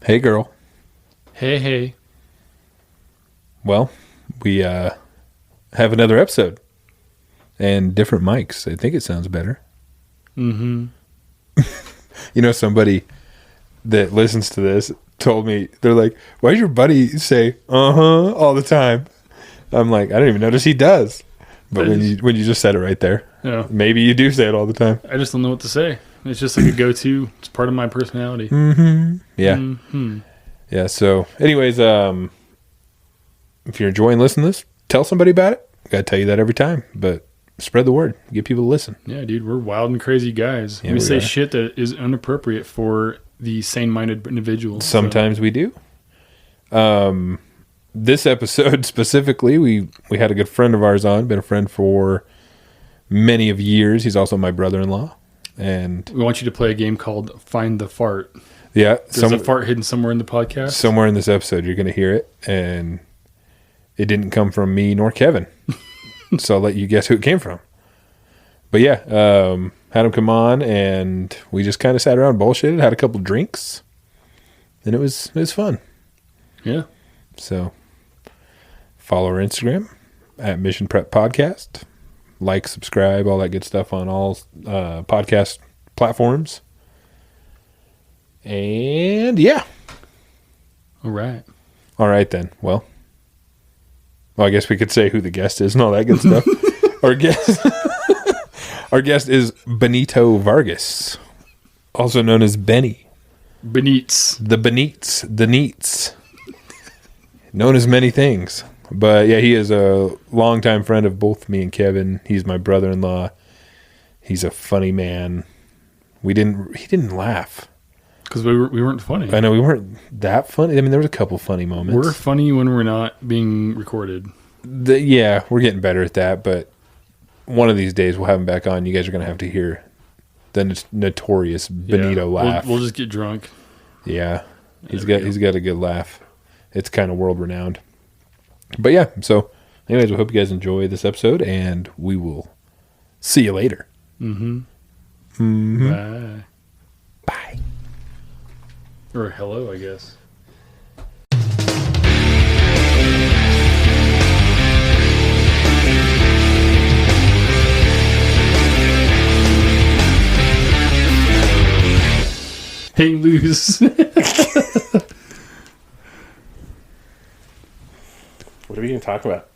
Hey, girl. Hey, hey. Well, we have another episode and different mics. I think it sounds better. Mm-hmm. You know, somebody that listens to this told me, they're like, why does your buddy say, uh-huh, all the time? I'm like, I don't even notice he does. But when you just said it right there, Yeah. maybe you do say it all the time. I just don't know what to say. It's just like a go-to. It's part of my personality. Mm-hmm. Yeah. Mm-hmm. Yeah, so anyways, if you're enjoying listening to this, tell somebody about it. I gotta tell you that every time, but spread the word. Get people to listen. Yeah, dude, we're wild and crazy guys. Yeah, we say are. shit that is inappropriate for the sane-minded individuals. Sometimes we do. This episode specifically, we had a good friend of ours on, been a friend for many of years. He's also my brother-in-law. And we want you to play a game called Find the Fart. Yeah. There's a fart hidden somewhere in the podcast. Somewhere in this episode, you're going to hear it. And it didn't come from me nor Kevin. So I'll let you guess who it came from. But yeah, had him come on and we just kind of sat around bullshitted, had a couple drinks. And it was fun. Yeah. So follow our Instagram at Mission Prep Podcast. Like, subscribe, all that good stuff on all podcast platforms. And yeah. All right. All right then. Well, I guess we could say who the guest is and all that good stuff. Our guest is Benito Vargas, also known as Benny. Benitez. The Neats. Known as many things. But yeah, he is a longtime friend of both me and Kevin. He's my brother-in-law. He's a funny man. He didn't laugh. Because we weren't funny. I know we weren't that funny. I mean, there was a couple funny moments. We're funny when we're not being recorded. Yeah, we're getting better at that. But one of these days we'll have him back on. You guys are going to have to hear the notorious Benito laugh. We'll just get drunk. Yeah, he's got a good laugh. It's kind of world renowned. But yeah, so anyways, we hope you guys enjoy this episode, and we will see you later. Mm-hmm. Mm-hmm. Bye. Bye. Or hello, I guess. Hang loose. What are we going to talk about?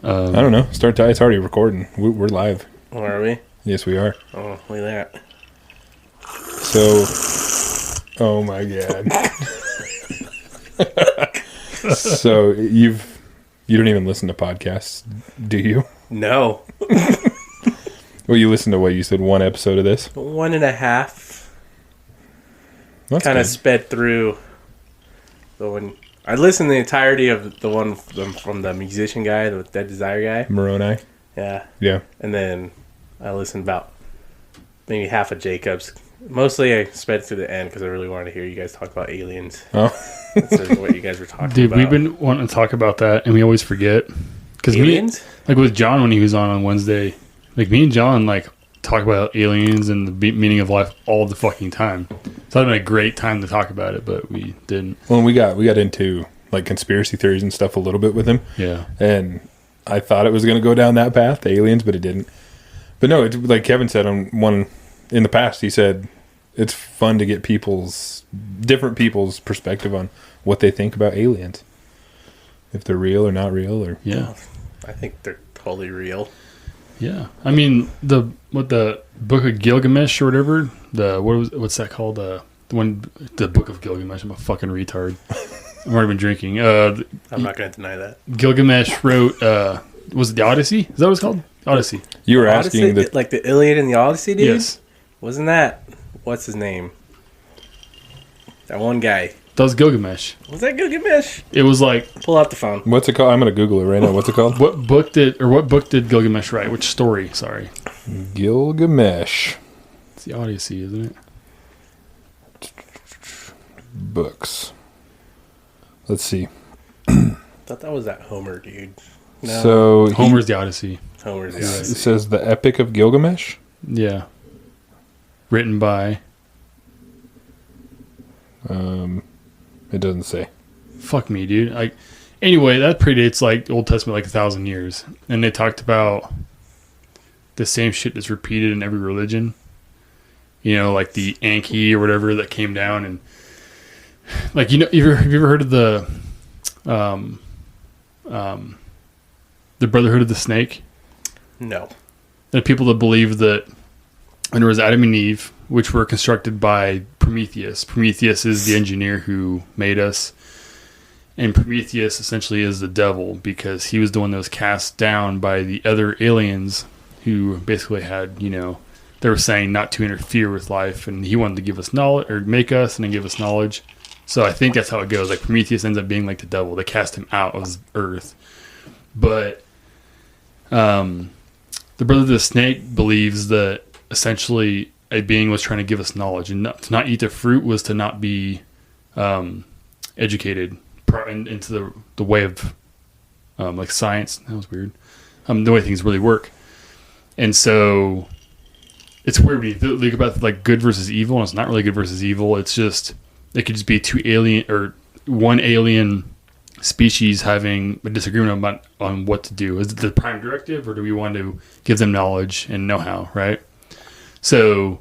I don't know. It's already recording. We're live. Oh, are we? Yes, we are. Oh, look at that. So, oh my God. So you don't even listen to podcasts, do you? No. Well, you listen to what you said, one episode of this? 1.5. That's kind of good. sped through the one. I listened to the entirety of the one from the musician guy, the Dead Desire guy. Moroni. Yeah. Yeah. And then I listened about maybe half of Jacob's. Mostly I sped through the end because I really wanted to hear you guys talk about aliens. Oh. That's what you guys were talking Dude, about. we've been wanting to talk about that, and we always forget. Because aliens? like with John when he was on Wednesday, like me and John talk about aliens and the meaning of life all the fucking time. So that'd been a great time to talk about it, but we didn't. Well, we got into like conspiracy theories and stuff a little bit with him. Yeah. And I thought it was going to go down that path, the aliens, but it didn't. But no, it's like Kevin said on one in the past, he said it's fun to get different people's perspective on what they think about aliens. If they're real or not real, or Yeah. I think they're totally real. Yeah. I mean, the Book of Gilgamesh or whatever, what's that called? The Book of Gilgamesh. I'm a fucking retard. I've already been drinking. I'm not going to deny that. Gilgamesh wrote, was it the Odyssey? Is that what it's called? Odyssey. you were Odyssey, asking that. like the Iliad and the Odyssey, dude? Yes. Wasn't that... What's his name? That one guy. That was Gilgamesh. Was that Gilgamesh? It was like, Pull out the phone. What's it called? I'm going to Google it right now. What's it called? what book did Gilgamesh write? Which story? Sorry. Gilgamesh It's the Odyssey, isn't it? books. Let's see. Thought that was that Homer dude. No. So Homer's the Odyssey. Homer's the it Odyssey. says the Epic of Gilgamesh. Yeah. Written by It doesn't say. Fuck me, dude. Anyway, that predates like the Old Testament like 1,000 years, and they talked about the same shit that's repeated in every religion. You know, like the Anki or whatever that came down, and like, you know, have you ever heard of the Brotherhood of the Snake? No. There are people that believe that when there was Adam and Eve, which were constructed by Prometheus. Prometheus is the engineer who made us. And Prometheus essentially is the devil because he was the one that was cast down by the other aliens who basically had, you know, they were saying not to interfere with life. And he wanted to give us knowledge, or make us and then give us knowledge. So I think that's how it goes. Like Prometheus ends up being like the devil. They cast him out of Earth. But the Brother of the Snake believes that essentially a being was trying to give us knowledge, and to not eat the fruit was to not be educated into the way of like science. That was weird. The way things really work. And so it's weird when you think about like good versus evil, and it's not really good versus evil. It's just, it could just be one alien species having a disagreement on what to do. Is it the prime directive, or do we want to give them knowledge and know-how, right? So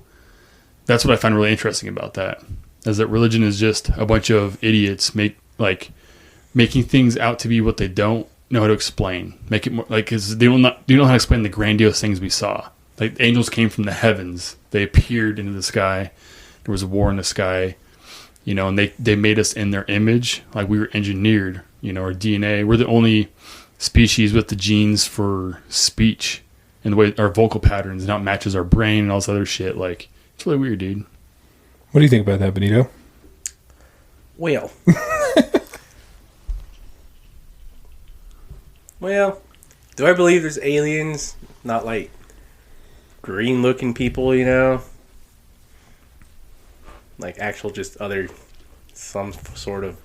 that's what I find really interesting about that, is that religion is just a bunch of idiots making things out to be what they don't know how to explain. Make it more like, cause they don't know how to explain the grandiose things we saw. Like angels came from the heavens. They appeared into the sky. There was a war in the sky, you know, and they made us in their image. Like we were engineered, you know, our DNA. We're the only species with the genes for speech and the way our vocal patterns now matches our brain and all this other shit. Like, it's really weird, dude. What do you think about that, Benito? Well. Well, do I believe there's aliens? Not like green looking people, you know? Like actual just some sort of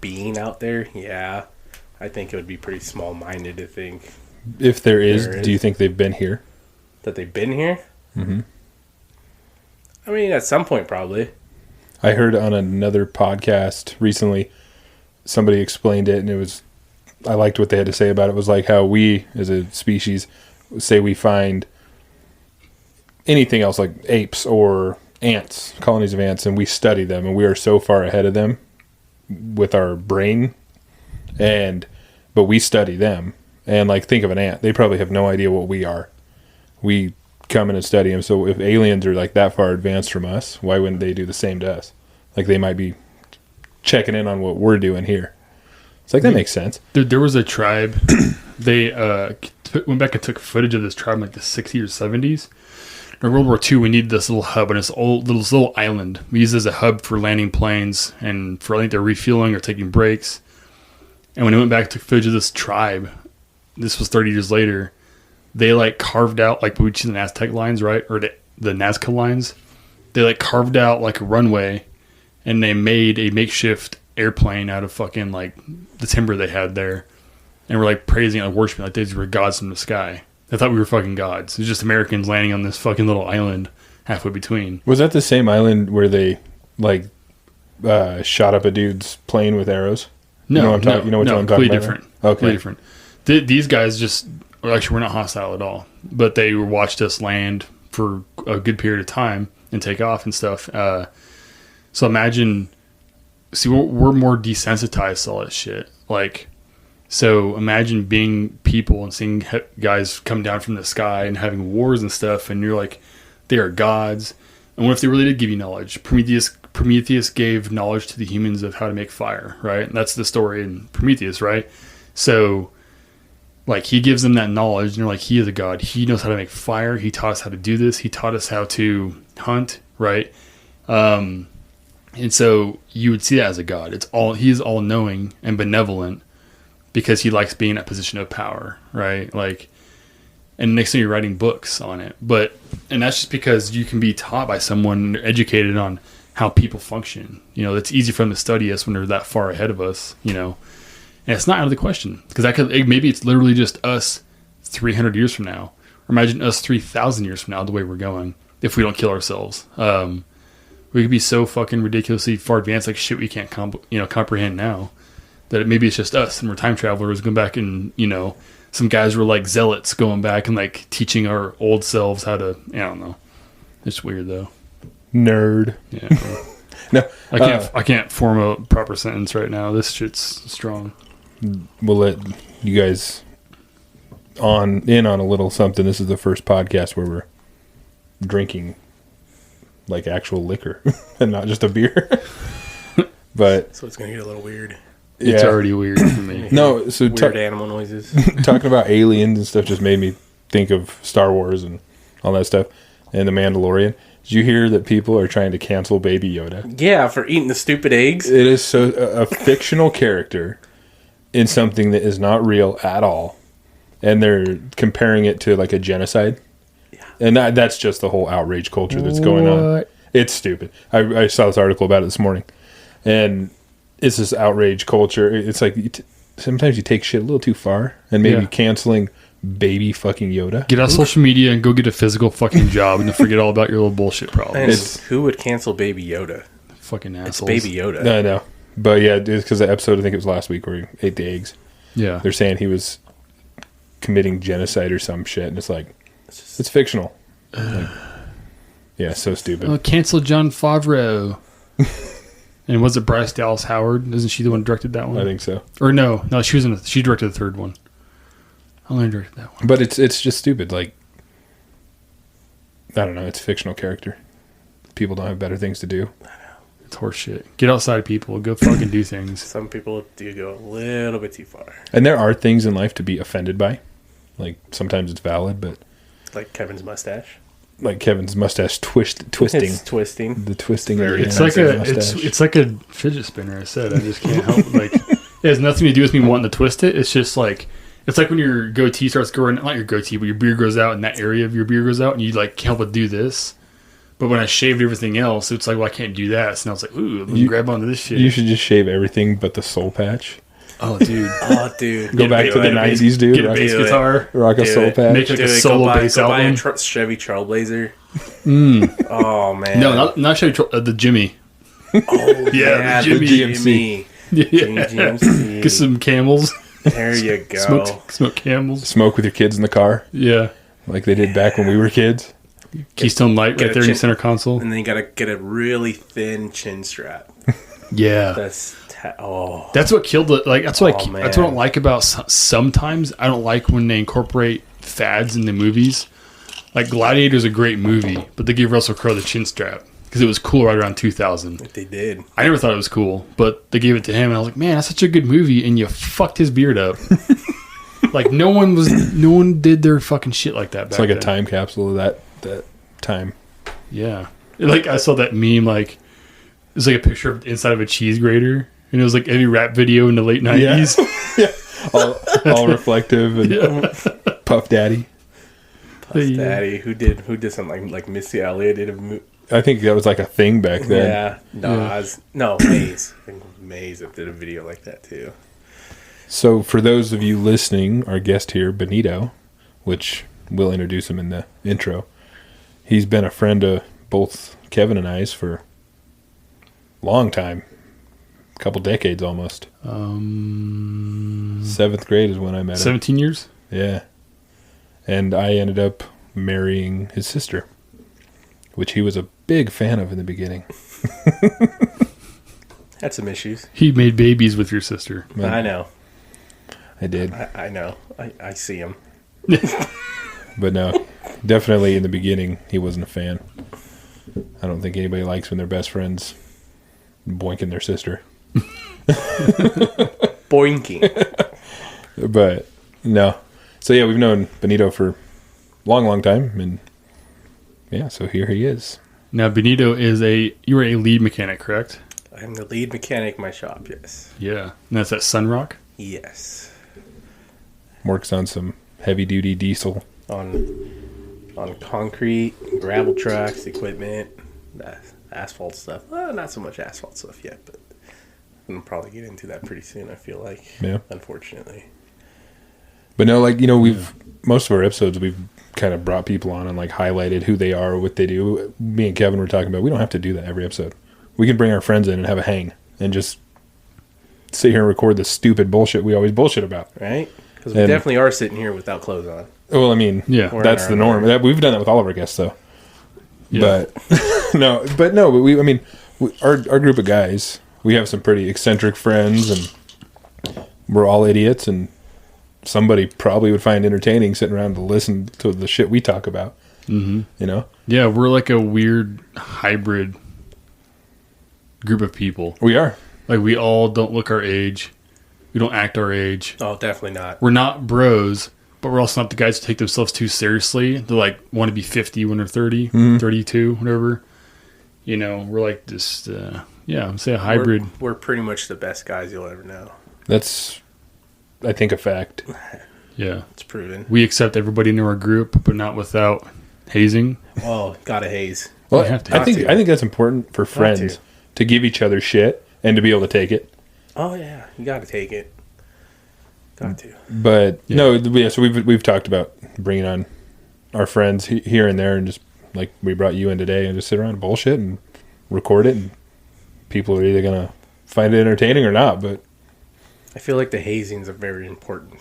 being out there? Yeah. I think it would be pretty small minded to think. If there is, do you think they've been here? That they've been here? Mm-hmm. I mean, at some point, probably. I heard on another podcast recently, somebody explained it, and I liked what they had to say about it. It was like how we, as a species, say we find anything else like apes or ants, colonies of ants, and we study them, and we are so far ahead of them with our brain, but we study them. And like, think of an ant. They probably have no idea what we are. We come in and study them. So if aliens are like that far advanced from us, why wouldn't they do the same to us? Like, they might be checking in on what we're doing here. It's like, that makes sense. There was a tribe. They went back and took footage of this tribe in like the 60s or 70s. In World War II, we needed this little hub on this little island. We used it as a hub for landing planes and for, I think, they're refueling or taking breaks. And when we went back and took footage of this tribe, this was 30 years later, they like carved out, like we see the Aztec lines, right? Or the Nazca lines. They like carved out like a runway, and they made a makeshift airplane out of fucking like the timber they had there, and we're like praising and worshiping like these were gods from the sky. They thought we were fucking gods. It was just Americans landing on this fucking little island halfway between. Was that the same island where they like shot up a dude's plane with arrows? No, you know what I'm talking about? Completely different. Okay, completely different. These guys just actually were not hostile at all, but they watched us land for a good period of time and take off and stuff. So imagine, see, we're more desensitized to all that shit. Like, so imagine being people and seeing guys come down from the sky and having wars and stuff, and you're like, they are gods. And what if they really did give you knowledge? Prometheus gave knowledge to the humans of how to make fire, right? And that's the story in Prometheus, right? So, like, he gives them that knowledge, and you're like, he is a god. He knows how to make fire. He taught us how to do this. He taught us how to hunt, right? And so you would see that as a god. He is all knowing and benevolent because he likes being in that position of power, right? Like, and next thing you're writing books on it. And that's just because you can be taught by someone educated on how people function. You know, it's easy for them to study us when they're that far ahead of us, you know. And it's not out of the question, because maybe it's literally just us 300 years from now. Or imagine us 3,000 years from now, the way we're going, if we don't kill ourselves. We could be so fucking ridiculously far advanced, like shit we can't comprehend now. That maybe it's just us and we're time travelers going back and, some guys were like zealots going back and like teaching our old selves how to, I don't know. It's weird though. Nerd. Yeah. No. I can't form a proper sentence right now. This shit's strong. We'll let you guys in on a little something. This is the first podcast where we're drinking like actual liquor and not just a beer. But So it's going to get a little weird. It's already weird for me. No, so Weird animal noises. talking about aliens and stuff just made me think of Star Wars and all that stuff and The Mandalorian. Did you hear that people are trying to cancel Baby Yoda? Yeah, for eating the stupid eggs. It is so a fictional character in something that is not real at all, and they're comparing it to like a genocide. Yeah. And that's just the whole outrage culture that's going on. It's stupid. I saw this article about it this morning, and it's this outrage culture. It's like sometimes you take shit a little too far, and maybe canceling baby fucking Yoda. Get off social media and go get a physical fucking job and then forget all about your little bullshit problems. Who would cancel Baby Yoda? Fucking assholes. It's Baby Yoda. I know. But yeah, it's because the episode, I think it was last week, where he ate the eggs. Yeah. They're saying he was committing genocide or some shit, and it's like, it's fictional. Like, yeah, so stupid. Cancel John Favreau. And was it Bryce Dallas Howard? Isn't she the one who directed that one? I think so. Or no, she directed the third one. I only directed that one. But it's just stupid. Like, I don't know. It's a fictional character. People don't have better things to do. I know. It's horseshit. Get outside, people. Go fucking do things. Some people do go a little bit too far. And there are things in life to be offended by. Like, sometimes it's valid, but... Like Kevin's mustache. Like Kevin's mustache twisting. It's twisting. The twisting. It's like it's like a fidget spinner. I said I just can't help. Like, it has nothing to do with me wanting to twist it. It's just like it's like when your goatee starts growing. Not your goatee, but your beard grows out, and that area of your beard grows out, and you like can't help but do this. But when I shaved everything else, it's like, well, I can't do that. So now it's like, ooh, let me grab onto this shit. You should just shave everything but the soul patch. Oh, dude. Go back to the 90s, dude. Get a bass guitar. Rock a soul patch. Make like a solo bass album. Buy a Chevy Trailblazer. Oh, man. No, not Chevy the Jimmy. Oh, yeah, the GMC. Yeah. GMC. Get some Camels. There you go. Smoke Camels. Smoke with your kids in the car. Yeah. Like they did back when we were kids. Keystone Light right there in your center console. And then you got to get a really thin chin strap. Yeah. That's what killed it. Like that's what I don't like about sometimes. I don't like when they incorporate fads in the movies. Like Gladiator's a great movie, but they gave Russell Crowe the chin strap because it was cool right around 2000. They did. I never thought it was cool, but they gave it to him, and I was like, man, that's such a good movie, and you fucked his beard up. Like no one did their fucking shit like that. It's like a time capsule of that time. Yeah, like I saw that meme. Like it's like a picture of inside of a cheese grater. And it was like every rap video in the late 90s. Yeah. all reflective and Puff Daddy. Daddy, who did something like Missy Elliott did a movie. I think that was like a thing back then. Yeah, Maze. I think Maze did a video like that too. So for those of you listening, our guest here, Benito, which we'll introduce him in the intro, he's been a friend of both Kevin and I's for a long time. A couple decades almost. 7th grade is when I met him. 17 years? Yeah. And I ended up marrying his sister, which he was a big fan of in the beginning. Had some issues. He made babies with your sister. I know. I did. I know. I see him. But no, definitely in the beginning, he wasn't a fan. I don't think anybody likes when their best friends boinking their sister. Boinking. But no. So yeah, we've known Benito for a long time, and yeah, so here he is. Now Benito you were a lead mechanic, correct? I'm the lead mechanic in my shop, yes. Yeah. And that's at Sunrock? Yes. Works on some heavy duty diesel. On concrete, gravel trucks, equipment, asphalt stuff. Not so much asphalt stuff yet, but we'll probably get into that pretty soon, I feel like. Yeah. Unfortunately. But no, like, most of our episodes we've kind of brought people on and like highlighted who they are, what they do. Me and Kevin were talking about, we don't have to do that every episode. We can bring our friends in and have a hang and just sit here and record the stupid bullshit we always bullshit about. Right? Because we definitely are sitting here without clothes on. Well, I mean, Yeah. that's the norm. We've done that with all of our guests, though. Yeah. But our group of guys, we have some pretty eccentric friends, and we're all idiots, and somebody probably would find entertaining sitting around to listen to the shit we talk about. Mm-hmm. You know? Yeah, we're like a weird hybrid group of people. We are. Like, we all don't look our age. We don't act our age. Oh, definitely not. We're not bros, but we're also not the guys who take themselves too seriously. They like want to be 50 when they're 30, 32, whatever. You know, we're like just, I'm say a hybrid. We're pretty much the best guys you'll ever know. That's, I think, a fact. Yeah. It's proven. We accept everybody into our group, but not without hazing. Oh, gotta haze. Well, You have to. I think that's important for friends to give each other shit and to be able to take it. Oh, yeah. You gotta take it. Got to. But so we've talked about bringing on our friends here and there, and just like we brought you in today, and just sit around and bullshit and record it, and people are either gonna find it entertaining or not. But I feel like the hazing's a very important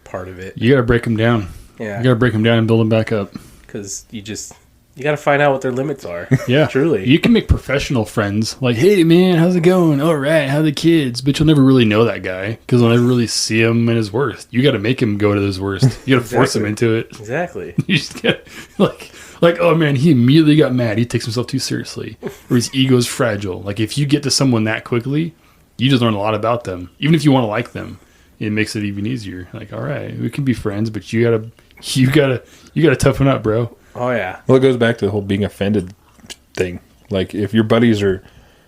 part of it. You got to break them down. Yeah. You got to break them down and build them back up. Because you got to find out what their limits are. Yeah. Truly. You can make professional friends. Like, hey, man, how's it going? All right, how are the kids? But you'll never really know that guy because you'll never really see him at his worst. You got to make him go to his worst. You got to force him into it. Exactly. You just get like, oh, man, he immediately got mad. He takes himself too seriously. Or his ego's fragile. Like, if you get to someone that quickly, you just learn a lot about them. Even if you want to like them, it makes it even easier. Like, all right, we can be friends, but you gotta toughen up, bro. Oh, yeah. well, it goes back to the whole being offended thing. Like, if your buddies are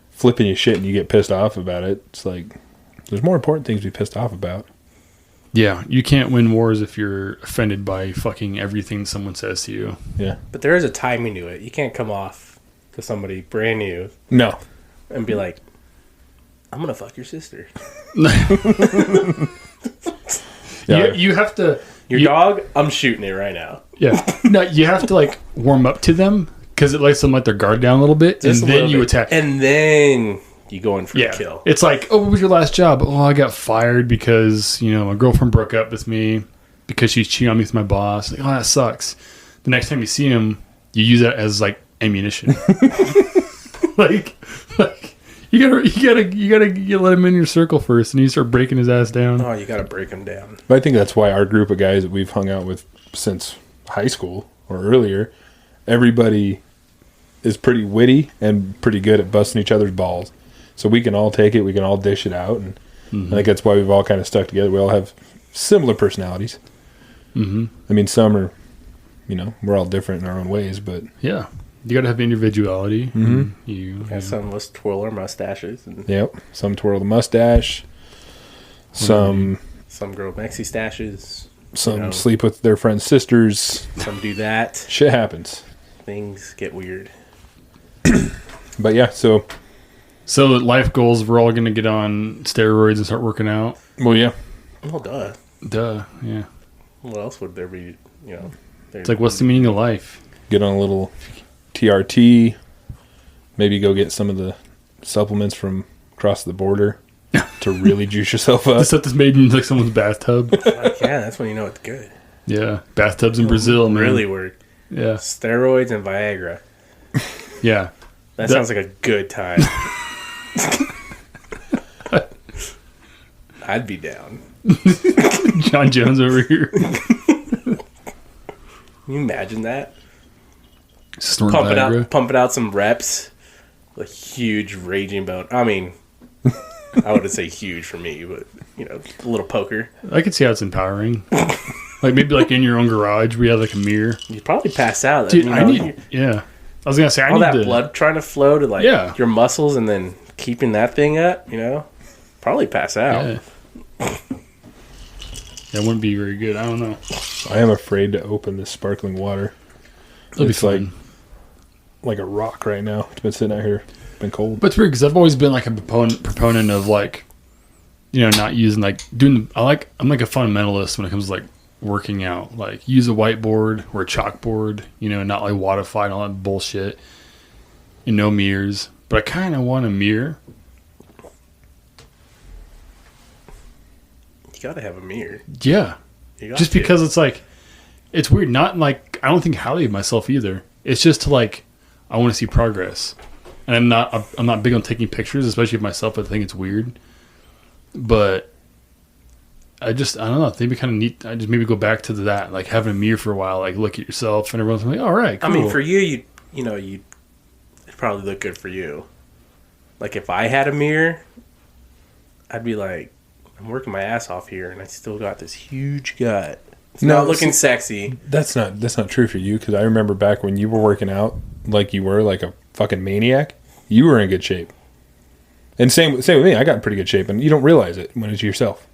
flipping you shit and you get pissed off about it, it's like there's more important things to be pissed off about. Yeah, you can't win wars if you're offended by fucking everything someone says to you. Yeah. But there is a timing to it. You can't come off to somebody brand new No. and be like, I'm going to fuck your sister. Yeah. You have to... Your dog, I'm shooting it right now. Yeah. No, you have to, like, warm up to them because it lets them let their guard down a little bit, Just and a then little you bit. attack. And then you go in for Yeah. a kill. It's like, oh, what was your last job? Oh, I got fired because, my girlfriend broke up with me because she's cheating on me with my boss. Like, oh, that sucks. The next time you see him, you use that as, like, ammunition. like you gotta let him in your circle first, and you start breaking his ass down. Oh, you got to break them down. But I think that's why our group of guys that we've hung out with since high school or earlier, everybody is pretty witty and pretty good at busting each other's balls. So we can all take it, we can all dish it out, and I think that's why we've all kind of stuck together. We all have similar personalities. Mm-hmm. I mean, some are, we're all different in our own ways, but Yeah. You gotta have individuality. Yeah, some of us twirl our mustaches. And yep, some twirl the mustache, some grow Mexi stashes. some sleep with their friends' sisters. Some do that. Shit happens. Things get weird. But yeah, so life goals, we're all gonna get on steroids and start working out. well, yeah. Well, duh. Duh. Yeah. What else would there be? It's like, what's the meaning of life? Get on a little TRT, maybe go get some of the supplements from across the border to really juice yourself The up. stuff that's made in like someone's bathtub. Like, yeah, that's when you know it's good. Yeah, bathtubs in Brazil, man. Really work. Yeah, Steroids and Viagra. yeah. That sounds like a good time. I'd be down. John Jones over here. Can you imagine that? Snorting Viagra. Pumping out some reps. A huge raging bone. I mean, I wouldn't say huge for me, but a little poker. I could see how it's empowering. Like maybe like in your own garage, we have like a mirror. You'd probably pass out. Dude, yeah. I was gonna say all that blood trying to flow to your muscles, and then keeping that thing up. Probably pass out. Yeah. That wouldn't be very good. I don't know. I am afraid to open this sparkling water. It'll It's be fun. like a rock right now. It's been sitting out here. It's been cold. But it's weird because I've always been like a proponent of like, not using like doing. I'm like a fundamentalist when it comes to like working out. Like, use a whiteboard or a chalkboard, you know, not like Wodify and all that bullshit. And no mirrors. But I kind of want a mirror. You gotta have a mirror. Yeah. Just to. because it's like, it's weird. Not like, I don't think highly of myself either. It's just to like, I want to see progress. And I'm not big on taking pictures, especially of myself. I think it's weird. But I don't know. I think we kind of need. I just maybe go back to that, like having a mirror for a while, like look at yourself, and everyone's like, "All right, cool." I mean, for you, it'd probably look good for you. Like if I had a mirror, I'd be like, I'm working my ass off here, and I still got this huge gut. It's not looking sexy. That's not true for you, because I remember back when you were working out like you were like a fucking maniac. You were in good shape, and same with me. I got in pretty good shape, and you don't realize it when it's yourself.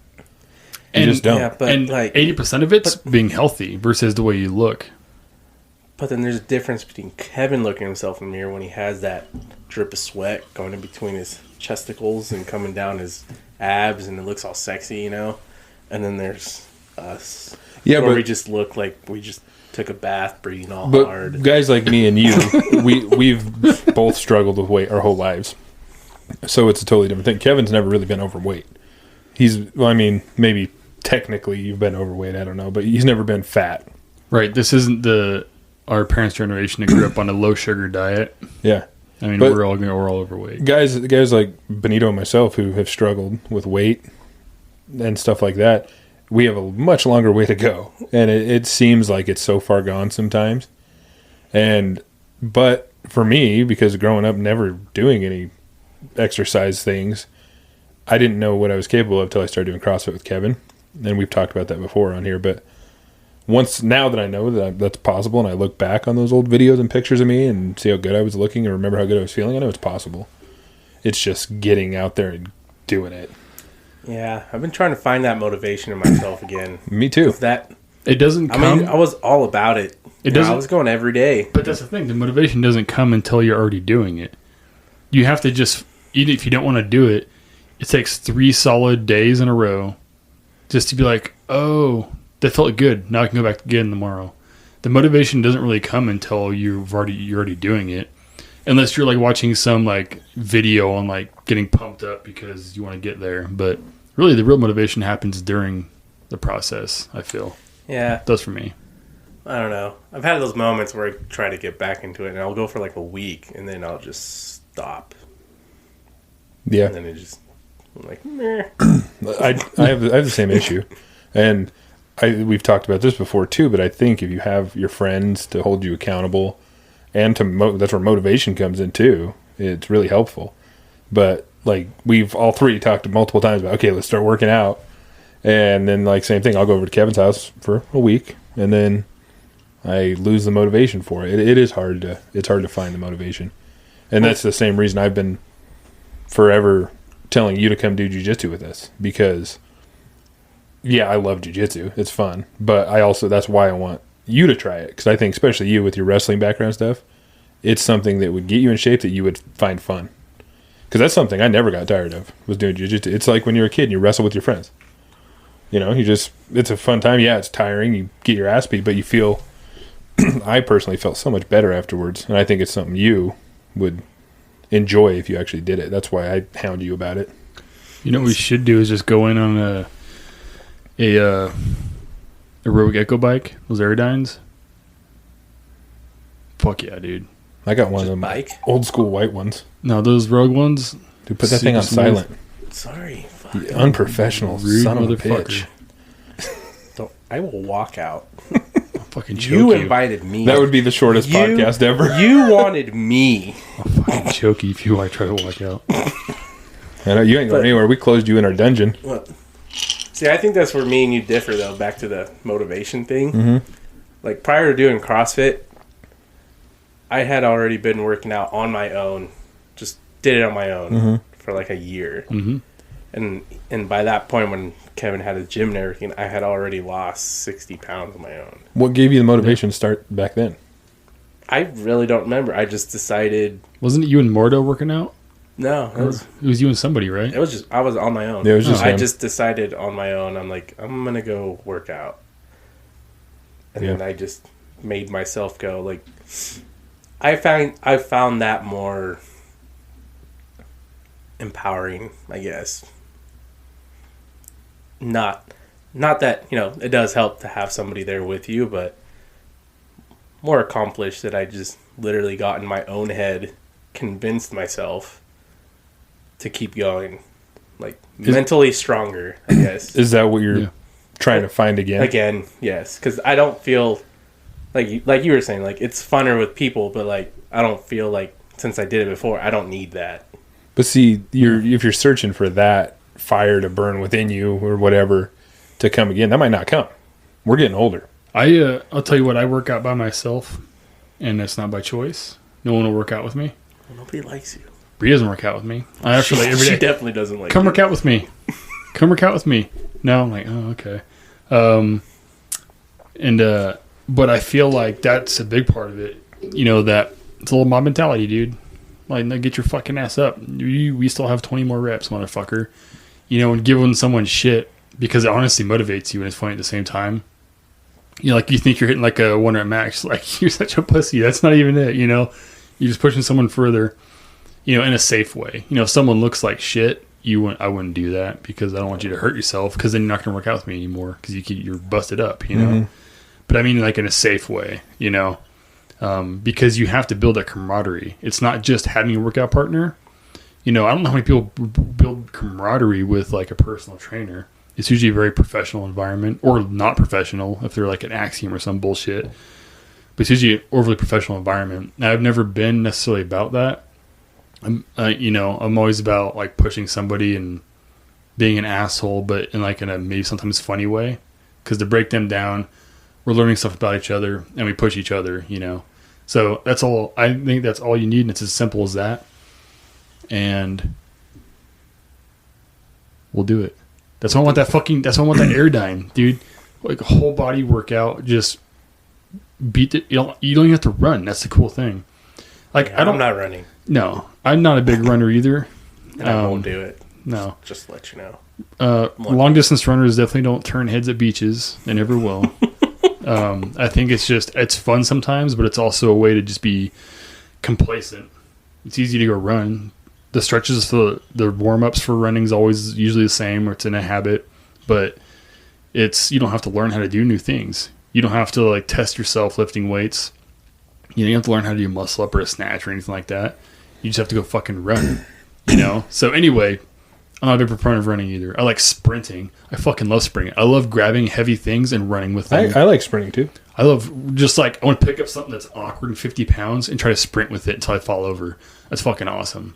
You just don't. Yeah, but and like 80% of it's being healthy versus the way you look. But then there's a difference between Kevin looking at himself in the mirror when he has that drip of sweat going in between his chesticles and coming down his abs, and it looks all sexy, you know. And then there's us, where we just look like we just took a bath, breathing all hard. Guys like me and you, we've both struggled with weight our whole lives, so it's a totally different thing. Kevin's never really been overweight. Maybe technically you've been overweight, I don't know, but he's never been fat. Right. This isn't our parents' generation that grew up on a low sugar diet. Yeah. I mean, we're all overweight. Guys like Benito and myself who have struggled with weight and stuff like that, we have a much longer way to go. And it seems like it's so far gone sometimes. But for me, because growing up never doing any exercise things, I didn't know what I was capable of until I started doing CrossFit with Kevin. And we've talked about that before on here. But now that I know that that's possible, and I look back on those old videos and pictures of me and see how good I was looking and remember how good I was feeling, I know it's possible. It's just getting out there and doing it. Yeah, I've been trying to find that motivation in myself again. Me too. It doesn't come. I mean, I was all about it. I was going every day. But that's the thing. The motivation doesn't come until you're already doing it. You have to just, even if you don't want to do it, it takes 3 solid days in a row just to be like, oh, that felt good. Now I can go back again tomorrow. The motivation doesn't really come until you're already doing it. Unless you're like watching some like video on like getting pumped up because you want to get there. But really the real motivation happens during the process, I feel. Yeah. It does for me. I don't know. I've had those moments where I try to get back into it, and I'll go for like a week, and then I'll just stop. Yeah. And then it just, I'm like, meh. I have the same issue. And we've talked about this before too, but I think if you have your friends to hold you accountable, and that's where motivation comes in too, it's really helpful. But like we've all three talked multiple times about, okay, let's start working out. And then like same thing, I'll go over to Kevin's house for a week, and then I lose the motivation for it. It's hard to find the motivation. And that's the same reason I've been forever telling you to come do jiu-jitsu with us, because yeah, I love jiu-jitsu. It's fun. But that's why I want you to try it, because I think especially you with your wrestling background stuff, it's something that would get you in shape that you would find fun. Because that's something I never got tired of, was doing jiu-jitsu. It's like when you're a kid and you wrestle with your friends. You know, it's a fun time. Yeah, it's tiring. You get your ass beat, but you feel, I personally felt so much better afterwards. And I think it's something you would enjoy if you actually did it. That's why I hound you about it. You know what we should do is just go in on a Rogue Echo bike, those Aerodynes. Fuck yeah, dude. I got one of them bike? old school white ones. No, those Rogue ones. Dude, put that thing on silent. Sorry. You unprofessional rude son of a motherfucker. bitch. I will walk out. I'll fucking choke You you. invited me. That would be the shortest podcast ever. You wanted me. I'll fucking choke you if you try to walk out. I know you ain't going anywhere. We closed you in our dungeon. Well, see, I think that's where me and you differ, though. Back to the motivation thing. Mm-hmm. Like prior to doing CrossFit, I had already been working out on my own. Just did it on my own for like a year. Mm-hmm. And by that point, when Kevin had his gym and everything, I had already lost 60 pounds on my own. What gave you the motivation to start back then? I really don't remember. I just decided. Wasn't it you and Mordo working out? No, It was you and somebody, right? it was just I was on my own. Yeah, it was just I him. just decided on my own. I'm like, I'm gonna go work out. And then I just made myself go. Like, I found that more empowering, I guess. Not that, it does help to have somebody there with you, but more accomplished that I just literally got in my own head, convinced myself to keep going. Like, mentally stronger, I guess. Is that what you're trying to find again? Again, yes. Because I don't feel, like you were saying, like, it's funner with people, but, like, I don't feel like, since I did it before, I don't need that. But see, if you're searching for that fire to burn within you or whatever to come again, that might not come. We're getting older. I'll tell you what, I work out by myself, and that's not by choice. No one will work out with me. Well, nobody likes you. Bree doesn't work out with me. I actually every day. She definitely doesn't like Come work out with me. Come work out with me. No, I'm like, oh, okay. But I feel like that's a big part of it. That it's a little mob mentality, dude. Like, no, get your fucking ass up. We still have 20 more reps, motherfucker. And giving someone shit because it honestly motivates you and it's funny at the same time. Like, you think you're hitting like a 1 rep max. Like, you're such a pussy. That's not even it, You're just pushing someone further, in a safe way. If someone looks like shit, I wouldn't do that because I don't want you to hurt yourself because then you're not going to work out with me anymore because you're busted up, Mm-hmm. But I mean, like, in a safe way, because you have to build that camaraderie. It's not just having a workout partner. I don't know how many people build camaraderie with like a personal trainer. It's usually a very professional environment or not professional if they're like an Axiom or some bullshit. But it's usually an overly professional environment. Now, I've never been necessarily about that. I'm always about like pushing somebody and being an asshole, but in like a maybe sometimes funny way. Because to break them down, we're learning stuff about each other and we push each other, So that's all. I think that's all you need, and it's as simple as that. And we'll do it. That's why I want that Airdyne, dude. Like a whole body workout, just beat it. You don't even have to run. That's the cool thing. Like, yeah, I'm not running. No, I'm not a big runner either. And I won't do it. No. Just to let you know. Long distance runners definitely don't turn heads at beaches. They never will. I think it's fun sometimes, but it's also a way to just be complacent. It's easy to go run. The stretches, the warm-ups for running is always usually the same, or it's in a habit, but you don't have to learn how to do new things. You don't have to like test yourself lifting weights. You don't have to learn how to do a muscle up or a snatch or anything like that. You just have to go fucking run, So anyway, I'm not a big proponent of running either. I like sprinting. I fucking love sprinting. I love grabbing heavy things and running with them. I like sprinting too. I love just like, I want to pick up something that's awkward and 50 pounds and try to sprint with it until I fall over. That's fucking awesome.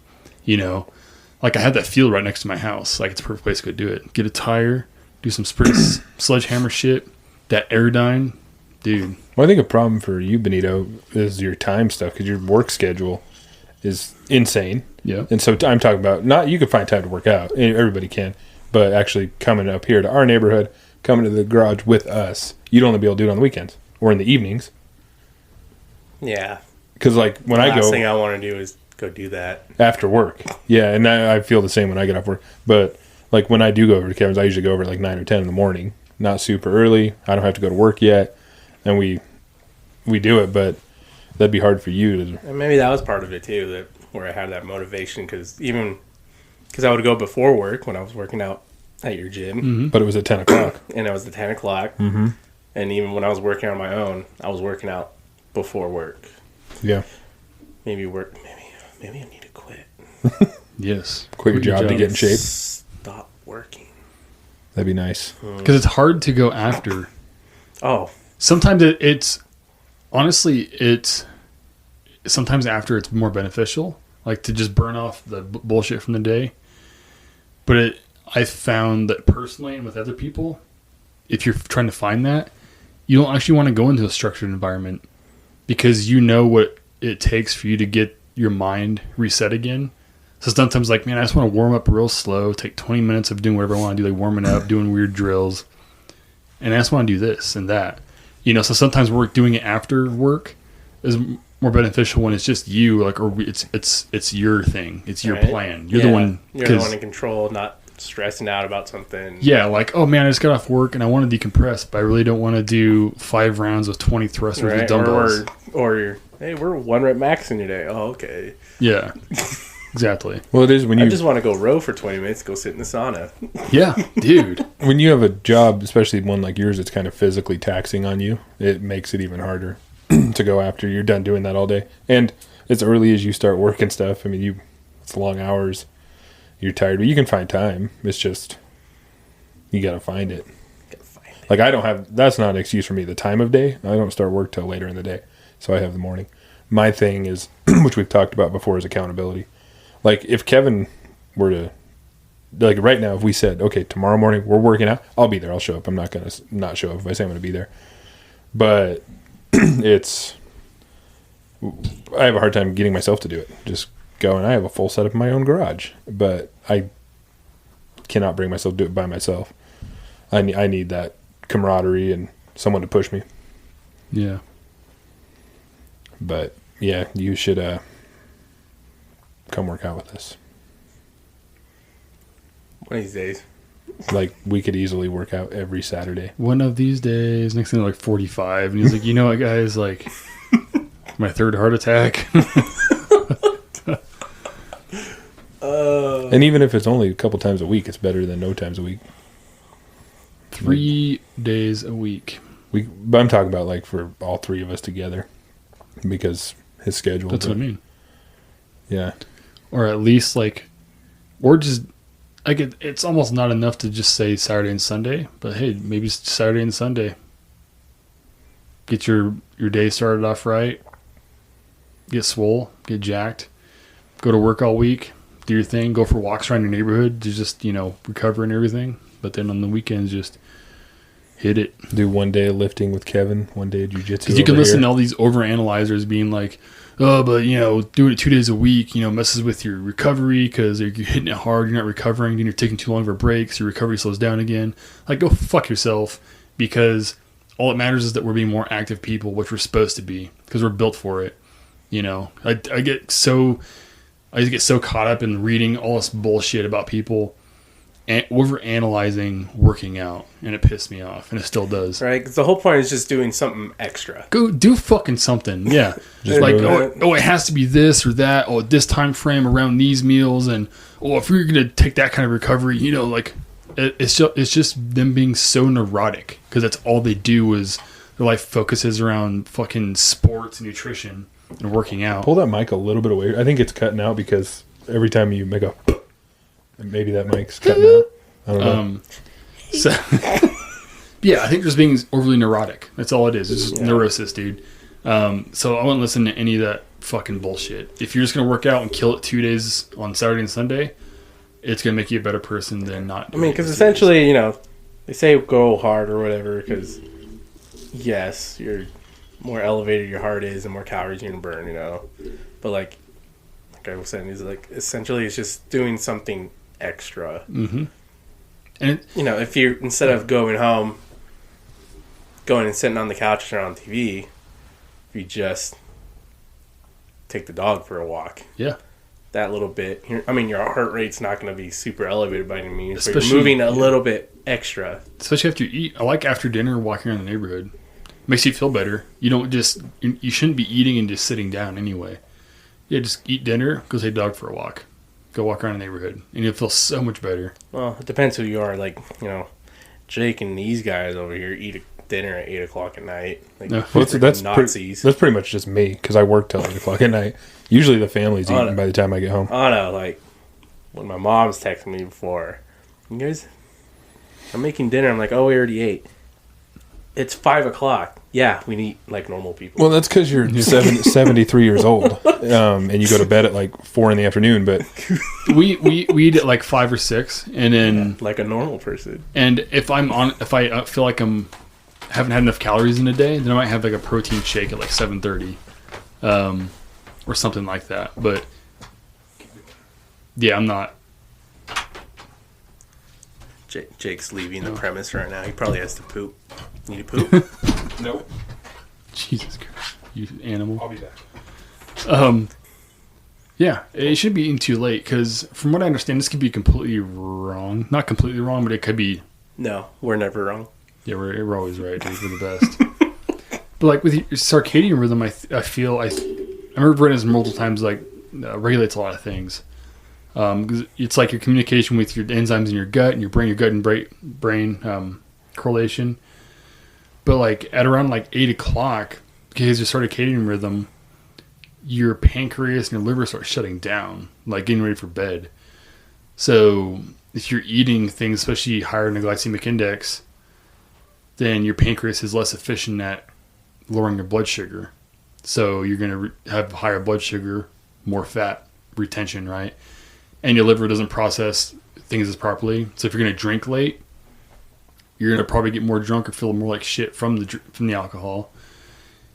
Like I have that field right next to my house. Like, it's a perfect place to go do it. Get a tire, do some sprint sledgehammer shit. That Airdyne, dude. Well, I think a problem for you, Benito, is your time stuff because your work schedule is insane. Yeah. And so I'm talking about, you can find time to work out. Everybody can. But actually coming up here to our neighborhood, coming to the garage with us, you'd only be able to do it on the weekends or in the evenings. Yeah. Because like when I go, last thing I want to do is go do that after work. Yeah, and I feel the same when I get off work. But like when I do go over to Kevin's, I usually go over at like 9 or 10 in the morning. Not super early. I don't have to go to work yet, and we do it. But that'd be hard for you to. And maybe that was part of it too, where I had that motivation because I would go before work when I was working out at your gym, Mm-hmm. But it was at 10 o'clock, and it was at 10 o'clock. Mm-hmm. And even when I was working on my own, I was working out before work. Yeah. Maybe I need to quit. Yes. Quit your job to get in shape. Stop working. That'd be nice. Because it's hard to go after. Oh. Sometimes it's sometimes after it's more beneficial, like to just burn off the bullshit from the day. But I found that personally and with other people, if you're trying to find that, you don't actually want to go into a structured environment because you know what it takes for you to get your mind reset again. So sometimes like, man, I just want to warm up real slow, take 20 minutes of doing whatever I want to do, like warming up, doing weird drills. And I just want to do this and that. So sometimes doing it after work is more beneficial when it's just you, like, or it's your thing. It's your plan. You're the one. You're the one in control, not stressing out about something. Yeah, like, oh man, I just got off work and I want to decompress, but I really don't want to do 5 rounds of 20 thrusters with dumbbells. Or you're, hey, we're 1 rep maxing today. Oh, okay. Yeah, exactly. Well, it is when you I just want to go row for 20 minutes, go sit in the sauna. Yeah, dude. when you have a job, especially one like yours, it's kind of physically taxing on you. It makes it even harder to go after you're done doing that all day. And as early as you start working stuff, I mean, it's long hours. You're tired, but you can find time. It's just you got to find it. Like that's not an excuse for me. The time of day, I don't start work till later in the day, so I have the morning. My thing is, which we've talked about before, is accountability. Like if Kevin were to, like right now, if we said, okay, tomorrow morning we're working out, I'll be there. I'll show up. I'm not gonna not show up if I say I'm gonna be there. But I have a hard time getting myself to do it. Just go, and I have a full setup in my own garage, but I cannot bring myself to do it by myself. I need that camaraderie and someone to push me. Yeah. But yeah, you should come work out with us. One of these days. Like we could easily work out every Saturday. One of these days, next thing like 45, and he's like, you know what, guys, like my 3rd heart attack. And even if it's only a couple times a week, it's better than no times a week. 3 days a week. But I'm talking about like for all 3 of us together, because his schedule. That's what I mean. Yeah. Or at least like, or just like it's almost not enough to just say Saturday and Sunday, but hey, maybe Saturday and Sunday. Get your day started off right. Get swole, get jacked, go to work all week, do your thing, go for walks around your neighborhood to just, recover and everything. But then on the weekends, just hit it. Do one day of lifting with Kevin, one day of jiu-jitsu. Because you can listen to all these overanalyzers being like, oh, but, doing it 2 days a week, messes with your recovery because you're hitting it hard, you're not recovering, and you're taking too long for breaks, your recovery slows down again. Like, go fuck yourself, because all that matters is that we're being more active people, which we're supposed to be, because we're built for it. I get so caught up in reading all this bullshit about people and over-analyzing working out, and it pissed me off, and it still does. Right? Because the whole point is just doing something extra. Go do fucking something, yeah. Just like, it has to be this or that, at this time frame around these meals, and, if you're going to take that kind of recovery, it's just them being so neurotic, because that's all they do is their life focuses around fucking sports and nutrition and working out. Pull that mic a little bit away. I think it's cutting out because every time you make a... Maybe that mic's cutting out. I don't know. So, yeah, I think just being overly neurotic. That's all it is. It's just neurosis, dude. So I wouldn't listen to any of that fucking bullshit. If you're just going to work out and kill it 2 days on Saturday and Sunday, it's going to make you a better person than not. I mean, because essentially, they say go hard or whatever because, yes, you're more elevated your heart is and more calories you're going to burn, But, like I was saying, is like essentially it's just doing something extra. Mm-hmm. And if you instead of going home, going and sitting on the couch or on TV, if you just take the dog for a walk, that little bit. Your heart rate's not going to be super elevated by any means, but you're moving a little bit extra. Especially after you eat. I like after dinner walking around the neighborhood. Makes you feel better. You don't you shouldn't be eating and just sitting down anyway. Yeah, just eat dinner, go take the dog for a walk. Go walk around the neighborhood, and you'll feel so much better. Well, it depends who you are. Like, Jake and these guys over here eat dinner at 8 o'clock at night. Like, that's Nazis. That's pretty much just me, because I work till 8 o'clock at night. Usually the family's eating by the time I get home. Oh, no, like, when my mom's texting me before, you guys, I'm making dinner. I'm like, oh, we already ate. It's 5 o'clock. Yeah, we eat like normal people. Well, that's because you're 73 years old, and you go to bed at like 4 in the afternoon. But we eat at like 5 or 6, and then like a normal person. And if I feel like haven't had enough calories in a day, then I might have like a protein shake at like 7:30, or something like that. But yeah, I'm not. Jake's leaving the premise right now. He probably has to poop. Need to poop? Nope. Jesus Christ, you animal. I'll be back. Yeah, it shouldn't be eaten too late because, from what I understand, this could be completely wrong. Not completely wrong, but it could be. No, we're never wrong. Yeah, we're always right. Dude. We're the best. But like with your circadian rhythm, I remember reading this multiple times. Like regulates a lot of things. 'Cause it's like your communication with your enzymes in your gut and your gut and brain correlation. But like at around like 8 o'clock, because your circadian rhythm, your pancreas and your liver start shutting down, like getting ready for bed. So if you're eating things, especially higher in the glycemic index, then your pancreas is less efficient at lowering your blood sugar. So you're going to have higher blood sugar, more fat retention, right? And your liver doesn't process things as properly. So if you're going to drink late, you're going to probably get more drunk or feel more like shit from the alcohol.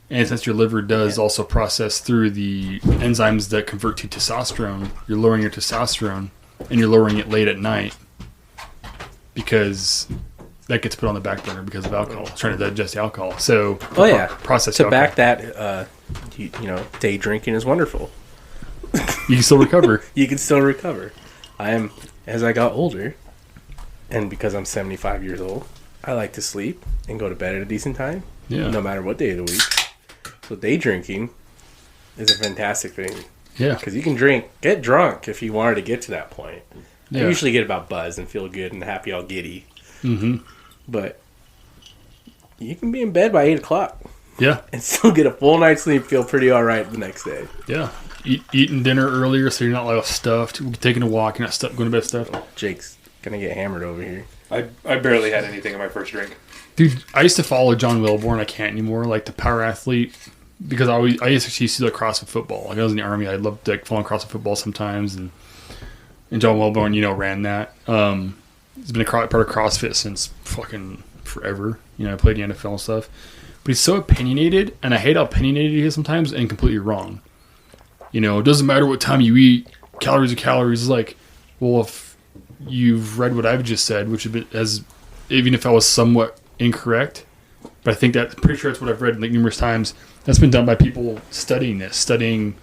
And since your liver does also process through the enzymes that convert to testosterone, you're lowering your testosterone, and you're lowering it late at night because that gets put on the back burner because of alcohol, trying to digest alcohol. So, process to alcohol. back that, day drinking is wonderful. You can still recover. You can still recover. As I got older, and because I'm 75 years old, I like to sleep and go to bed at a decent time, no matter what day of the week. So day drinking is a fantastic thing. Yeah. Because you can get drunk if you wanted to get to that point. I usually get about buzzed and feel good and happy all giddy. Mm-hmm. But you can be in bed by 8 o'clock. Yeah. And still get a full night's sleep, feel pretty all right the next day. Yeah. Eating dinner earlier so you're not like stuffed. Taking a walk, you're not going to bed stuffed. Jake's going to get hammered over here. I barely had anything in my first drink. Dude, I used to follow John Wilborn. I can't anymore. Like the power athlete. Because I used to see like CrossFit football. Like I was in the Army. I loved like following CrossFit football sometimes. And John Wilborn, ran that. He's been a part of CrossFit since fucking forever. I played the NFL and stuff. But he's so opinionated. And I hate how opinionated he is sometimes and completely wrong. It doesn't matter what time you eat. Calories are calories. It's like, well, if you've read what I've just said, which even if I was somewhat incorrect, but I think that pretty sure that's what I've read like numerous times. That's been done by people studying this, doing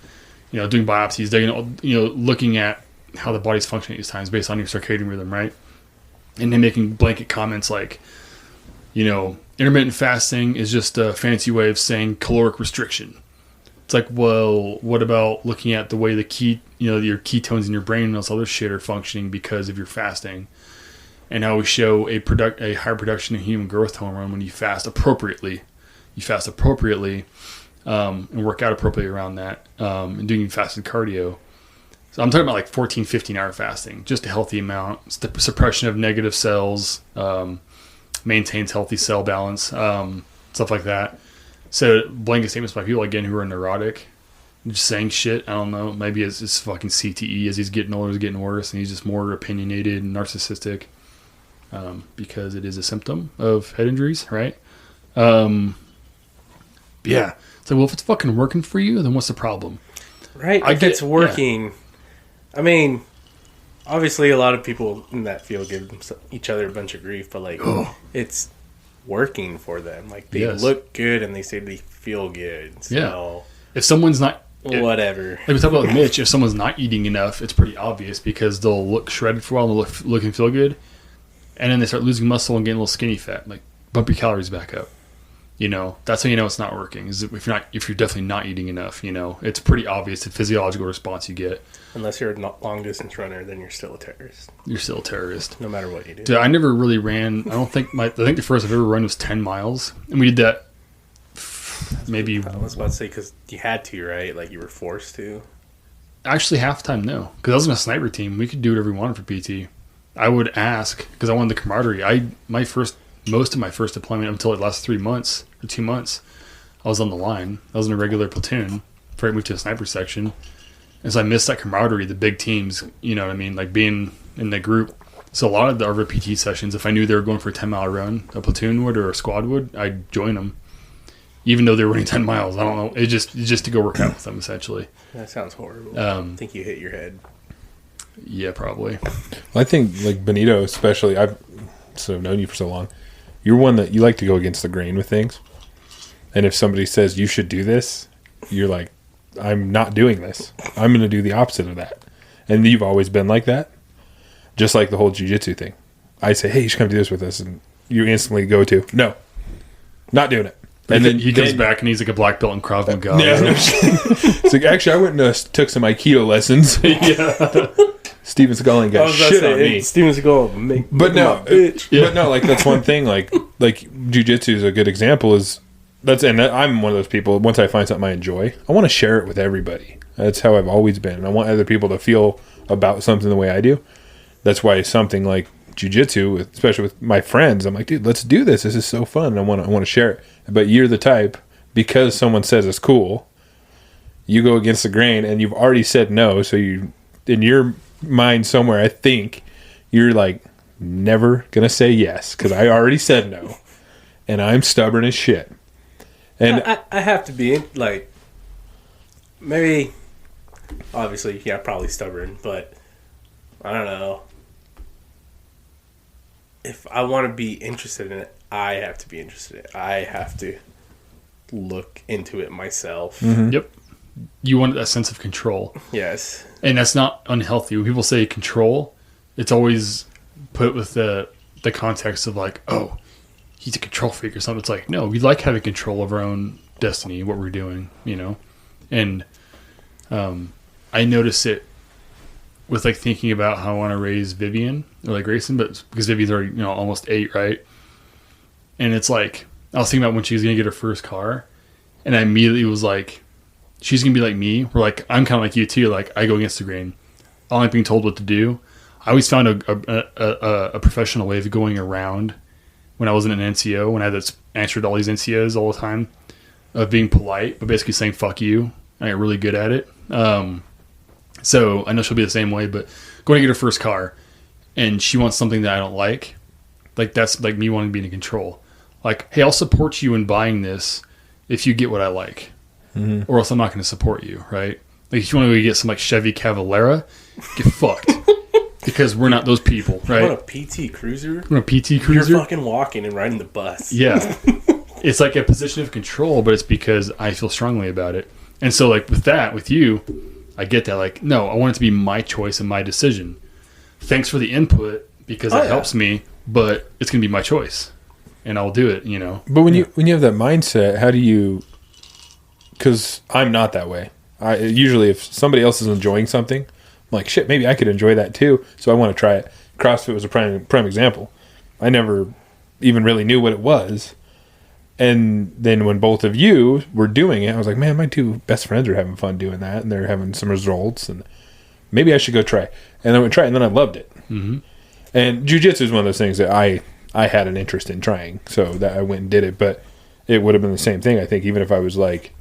biopsies, looking at how the body's functioning at these times based on your circadian rhythm, right? And then making blanket comments like, intermittent fasting is just a fancy way of saying caloric restriction. It's like, well, what about looking at the way your ketones in your brain and all this other shit are functioning because of your fasting? And how we show a higher production of human growth hormone when you fast appropriately. You fast appropriately and work out appropriately around that and doing fasted cardio. So I'm talking about like 14, 15-hour fasting, just a healthy amount. It's the suppression of negative cells, maintains healthy cell balance, stuff like that. So blanket statements by people, again, who are neurotic, just saying shit. I don't know. Maybe it's fucking CTE. As he's getting older, he's getting worse, and he's just more opinionated and narcissistic. Because it is a symptom of head injuries, right? Yeah. So, well, if it's fucking working for you, then what's the problem? Right. If it's working, yeah. I mean, obviously a lot of people in that field give each other a bunch of grief, but like, it's working for them. Like, they look good and they say they feel good. So, yeah. If someone's not... Whatever. Like we talk about Mitch, if someone's not eating enough, it's pretty obvious because they'll look shredded for a while and they'll look and feel good. And then they start losing muscle and getting a little skinny fat. Like, bump your calories back up. That's how you know it's not working. Is if you're definitely not eating enough. It's pretty obvious the physiological response you get. Unless you're a long distance runner, then you're still a terrorist. You're still a terrorist, no matter what you do. Dude, I never really ran. I think the first I've ever run was 10 miles, and we did that. Maybe I was about to say because you had to, right? Like you were forced to. Actually, half the time no, because I was in a sniper team. We could do whatever we wanted for PT. I would ask because I wanted the camaraderie. Most of my first deployment until the last 3 months or 2 months, I was on the line. I was in a regular platoon before I moved to a sniper section. And so I missed that camaraderie, the big teams, you know what I mean? Like being in the group. So a lot of the RVPT sessions, if I knew they were going for a 10-mile run, a platoon would or a squad would, I'd join them. Even though they were running 10 miles. I don't know. It's just to go work out with them, essentially. That sounds horrible. I think you hit your head. Yeah, probably. I think, like, Benito especially, I've known you for so long. You're one that you like to go against the grain with things. And if somebody says you should do this, you're like, I'm not doing this. I'm going to do the opposite of that. And you've always been like that. Just like the whole jiu-jitsu thing. I say, hey, you should come do this with us. And you instantly go to, no, not doing it. And then he comes back and he's like a black belt in Krav Maga. Yeah, no, it's like, actually, I went and took some Aikido lessons. Yeah. Steven Seagal got shit on me. Steven Seagal, but no, bitch. but no, like that's one thing. Like jiu-jitsu is a good example. I'm one of those people. Once I find something I enjoy, I want to share it with everybody. That's how I've always been. And I want other people to feel about something the way I do. That's why something like jiu-jitsu, especially with my friends, I'm like, dude, let's do this. This is so fun. I want to share it. But you're the type, because someone says it's cool, you go against the grain, and you've already said no. So you, in your mind somewhere, I think you're like never gonna say yes because I already said no, and I'm stubborn as shit. And I have to be like, maybe, obviously, yeah, probably stubborn, but I don't know. If I want to be interested in it, I have to be interested in it. I have to look into it myself. Mm-hmm. Yep. You want that sense of control. Yes. And that's not unhealthy. When people say control, it's always put with the context of like, oh, he's a control freak or something. It's like, no, we like having control of our own destiny, what we're doing, you know? And I notice it with like thinking about how I want to raise Vivian or like Grayson, but because Vivian's already, you know, almost 8, right? And it's like, I was thinking about when she was going to get her first car, and I immediately was like, she's going to be like me. We're like, I'm kind of like you too. Like, I go against the grain. I don't like being told what to do. I always found a professional way of going around when I was in an NCO, when I had to answer to all these NCOs all the time, of being polite, but basically saying fuck you. I got really good at it. So I know she'll be the same way, but going to get her first car, and she wants something that I don't like that's like me wanting to be in control. Like, hey, I'll support you in buying this if you get what I like. Mm-hmm. Or else I'm not going to support you, right? Like, if you want to go get some like Chevy Cavallera, get fucked. Because we're not those people, right? You want a PT Cruiser? We're a PT Cruiser? You're fucking walking and riding the bus. Yeah. It's like a position of control, but it's because I feel strongly about it. And so, like, with you, I get that. Like, no, I want it to be my choice and my decision. Thanks for the input, because it helps me, but it's going to be my choice. And I'll do it, you know? But when you have that mindset, how do you... Because I'm not that way. Usually if somebody else is enjoying something, I'm like, shit, maybe I could enjoy that too. So I want to try it. CrossFit was a prime example. I never even really knew what it was. And then when both of you were doing it, I was like, man, my two best friends are having fun doing that. And they're having some results. And maybe I should go try. And I went try it, and then I loved it. Mm-hmm. And jiu-jitsu is one of those things that I had an interest in trying. So that I went and did it. But it would have been the same thing, I think, even if I was like...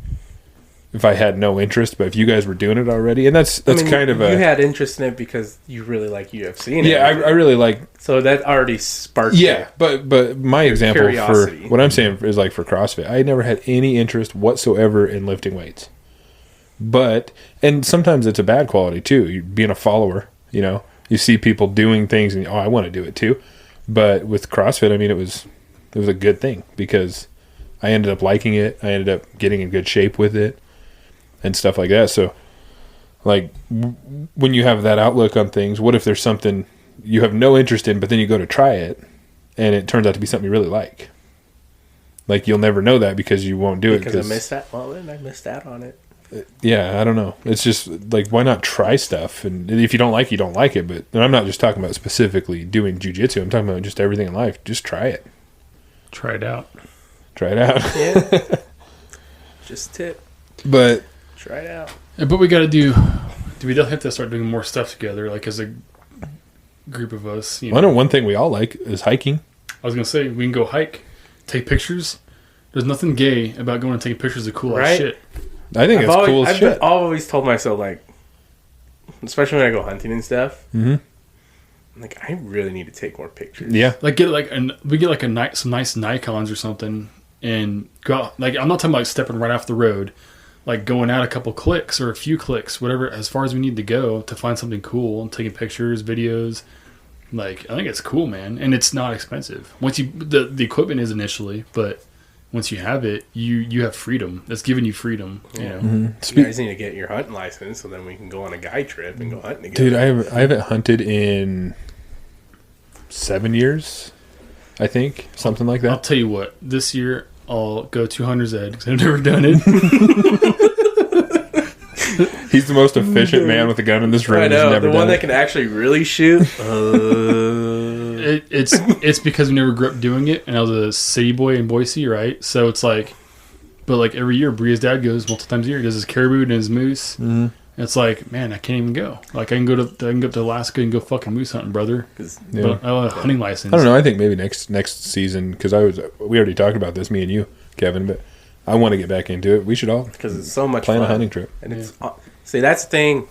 If I had no interest, but if you guys were doing it already, and that's kind of you had interest in it because you really like UFC. Yeah, I really like. So that already sparked. Yeah, but my example curiosity. For what I'm saying is like for CrossFit, I never had any interest whatsoever in lifting weights. And sometimes it's a bad quality too. You being a follower, you know, you see people doing things, and I want to do it too. But with CrossFit, I mean, it was a good thing because I ended up liking it. I ended up getting in good shape with it. And stuff like that. So, like, when you have that outlook on things, what if there's something you have no interest in, but then you go to try it, and it turns out to be something you really like? Like, you'll never know that because you won't do it. Because I missed that. Well, then I missed out on it. Yeah, I don't know. It's just, like, why not try stuff? And if you don't like it, you don't like it. But and I'm not just talking about specifically doing jiu-jitsu. I'm talking about just everything in life. Just try it. Try it out. Try it out. Yeah. Just tip. But... Try it out. But we got to do we definitely have to start doing more stuff together, like as a group of us. You know? I know one thing we all like is hiking. I was going to say, we can go hike, take pictures. There's nothing gay about going and taking pictures of cool ass shit. I think it's cool as shit. I've always told myself, like, especially when I go hunting and stuff, I'm like, I really need to take more pictures. Yeah. Like, we get some nice Nikons or something and go out. Like, I'm not talking about stepping right off the road. Like going out a couple clicks or a few clicks, whatever, as far as we need to go to find something cool and taking pictures, videos. Like, I think it's cool, man. And it's not expensive. Once the equipment is initially, but once you have it, you have freedom. That's giving you freedom. You know. You guys need to get your hunting license so then we can go on a guy trip and go hunting Dude, together. I haven't hunted in 7 years, I think. Something like I'll that. tell you what. This year, I'll go to Hunter's Ed because I've never done it. He's the most efficient man with a gun in this room. I know, He's never the done one it. that can actually really shoot. It's because we never grew up doing it, and I was a city boy in Boise, right? So it's like, but like every year, Bria's dad goes multiple times a year. He does his caribou and his moose. Mm-hmm. And it's like, man, I can't even go. Like I can go up to Alaska and go fucking moose hunting, brother. Yeah. But I want a hunting license. I don't know. I think maybe next season, because we already talked about this, me and you, Kevin, but I want to get back into it. We should all Because it's so much plan fun. a hunting trip. And it's see, that's the thing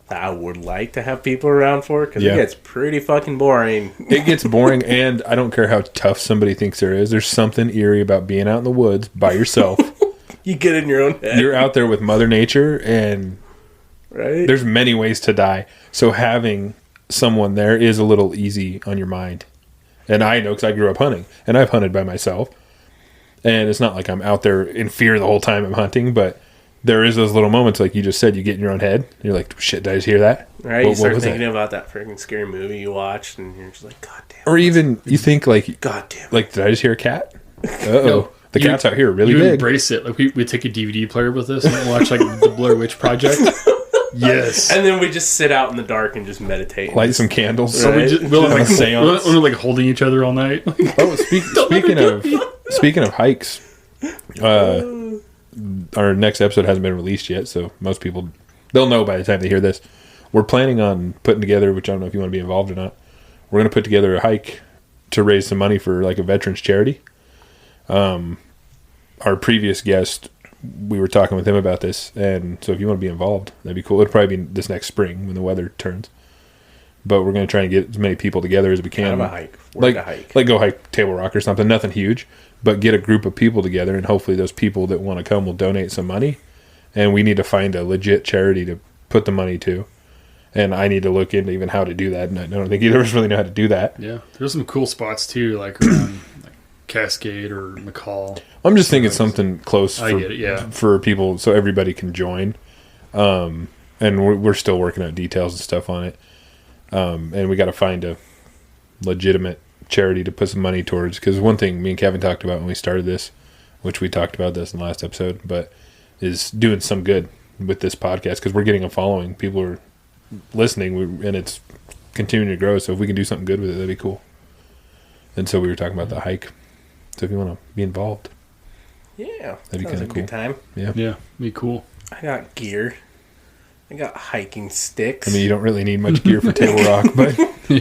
that I would like to have people around for, because Yeah. it gets pretty fucking boring. It gets boring, and I don't care how tough somebody thinks there is. There's something eerie about being out in the woods by yourself. You get in your own head, You're out there with Mother Nature, and right? there's many ways to die. So having someone there is a little easy on your mind. And I know because I grew up hunting, and I've hunted by myself. And it's not like I'm out there in fear the whole time I'm hunting, but there is those little moments, like you just said, you get in your own head. You're like, shit, did I just hear that? Right? You start was thinking that? about that freaking scary movie you watched, and you're just like, God damn. Or even you think like, God damn. did I just hear a cat? Uh-oh. No. The You- cat's out here really you big. embrace it. Like we take a DVD player with us and watch like the Blair Witch Project. Yes. And then we just sit out in the dark and just meditate. Light some candles. So we just, we'll On a like, seance. we're like holding each other all night. Oh, speaking of hikes, our next episode hasn't been released yet, so most people they'll know by the time they hear this. We're planning on putting together, which I don't know if you want to be involved or not. We're going to put together a hike to raise some money for like a veterans charity. Our previous guest, we were talking with him about this, and so if you want to be involved, that'd be cool. It'll probably be this next spring when the weather turns. But we're going to try and get as many people together as we can. Kind of a hike. Work a hike. Like go hike Table Rock or something. Nothing huge, but get a group of people together, and hopefully those people that want to come will donate some money. And we need to find a legit charity to put the money to. And I need to look into even how to do that. And I don't think either of us really know how to do that. Yeah, there's some cool spots too, like around like Cascade or McCall. I'm just thinking something close I get it, yeah. for people so everybody can join. And we're still working out details and stuff on it. And we got to find a legitimate charity to put some money towards. Because one thing me and Kevin talked about when we started this, which we talked about this in the last episode, but is doing some good with this podcast because we're getting a following. People are listening, and it's continuing to grow. So if we can do something good with it, that'd be cool. And so we were talking about the hike. So if you want to be involved, Yeah. that'd be Sounds kind like of a cool. good time. Yeah, be cool. I got gear. I got hiking sticks. I mean, you don't really need much gear for Table Rock, but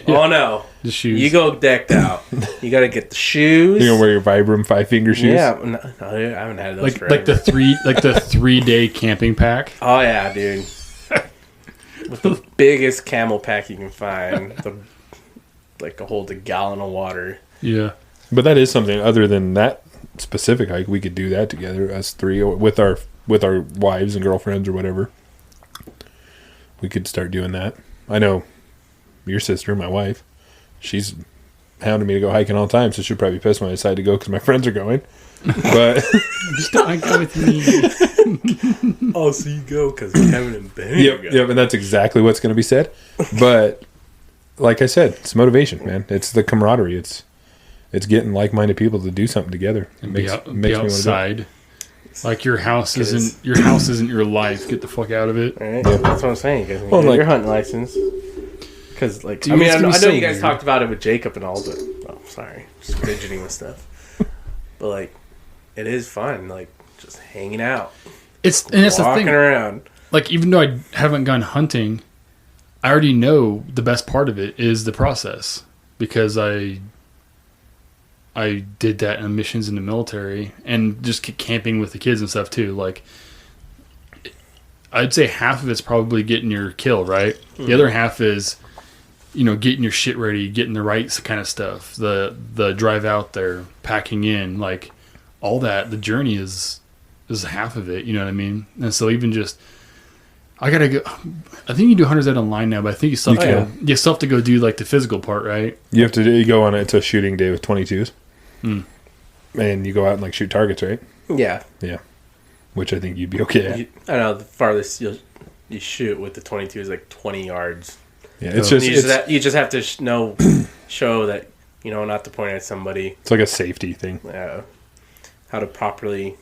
Oh no. The shoes. You go decked out. You got to get the shoes. you're gonna wear your Vibram 5-finger shoes. Yeah, no, I haven't had those forever. like the 3-day camping pack. Oh yeah, dude. With the biggest camel pack you can find, like to hold a gallon of water. Yeah. But that is something other than that specific hike. We could do that together, us three, or with our wives and girlfriends or whatever. We could start doing that. I know your sister, my wife, she's hounding me to go hiking all the time, so she'll probably be pissed when I decide to go because my friends are going. But Just don't go with me. Oh, so you go because Kevin and Benny. yep, and that's exactly what's going to be said. But like I said, it's motivation, man. It's the camaraderie. It's getting like-minded people to do something together. It Be makes me want to outside. Like your house isn't your life. Get the fuck out of it. Right? That's what I'm saying. You guys Well, get like- your hunting license. Because, like, Dude, I mean, it's I gonna know be so you guys weird. talked about it with Jacob and all, but sorry, just fidgeting with stuff. But like, it is fun, like just hanging out, And that's the walking thing. around. Like even though I haven't gone hunting, I already know the best part of it is the process because I did that in missions in the military and just camping with the kids and stuff too. Like I'd say half of it's probably getting your kill, right? Mm-hmm. The other half is, getting your shit ready, getting the right kind of stuff, the drive out there, packing in, like all that. The journey is half of it. You know what I mean? And so even just, I gotta go. I think you do Hunter's Ed online now, but I think you still have to go do like the physical part, right? You have to go on it to a shooting day with 22s. And you go out and like shoot targets, right? Yeah. Yeah. Which I think you'd be okay at. I know the farthest you shoot with the 22 is like 20 yards. Yeah, it's So just you just have to show that, not to point at somebody. it's like a safety thing. How to properly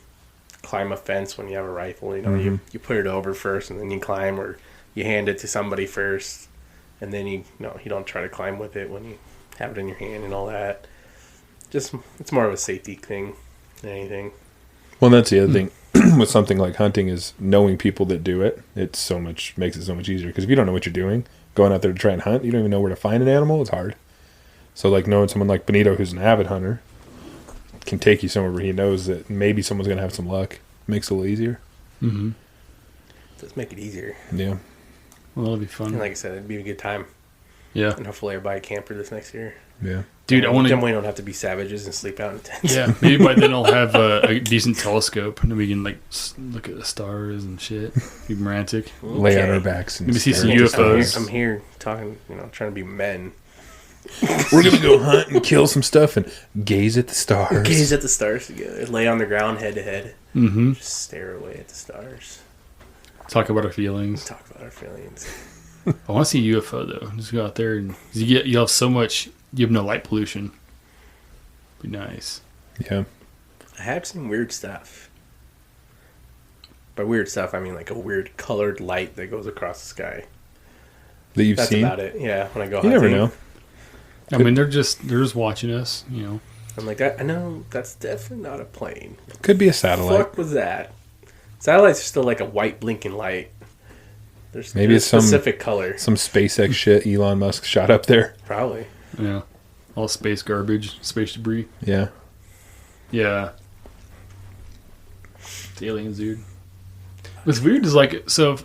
climb a fence when you have a rifle. You put it over first, and then you climb, or you hand it to somebody first, and then you don't try to climb with it when you have it in your hand and all that. Just it's more of a safety thing than anything. Well, that's the other thing with something like hunting is knowing people that do it. Makes it so much easier, because if you don't know what you're doing, going out there to try and hunt, you don't even know where to find an animal. It's hard. So like knowing someone like Benito, who's an avid hunter, can take you somewhere where he knows that maybe someone's going to have some luck. Makes it a little easier. Mm-hmm. Does make it easier. Yeah. Well, that'll be fun. And like I said, it'd be a good time. Yeah. And hopefully I buy a camper this next year. Yeah. Dude, I want to... Then we don't have to be savages and sleep out in tents. Yeah, maybe by then I'll have a decent telescope, and we can like look at the stars and shit. Be romantic. Lay on our backs and maybe see some stare. UFOs. I'm here talking, trying to be men. We're going to go hunt and kill some stuff and gaze at the stars. Gaze at the stars together. Lay on the ground head to head. Mm-hmm. Just stare away at the stars. Talk about our feelings. Talk about our feelings. I want to see a UFO though. Just go out there and you have so much. You have no light pollution. Be nice. Yeah. I have seen weird stuff. By weird stuff, I mean like a weird colored light that goes across the sky. That you've That's seen? about it. Yeah, when I go You hunting. never know. I mean, they're just watching us. I'm like, I know that's definitely not a plane. Could be a What the satellite. fuck was that? Satellites are still like a white blinking light. There's Maybe it's some specific color. Some SpaceX shit Elon Musk shot up there. Probably. Yeah. All space garbage, space debris. Yeah. Yeah. It's aliens, dude. What's weird is like, so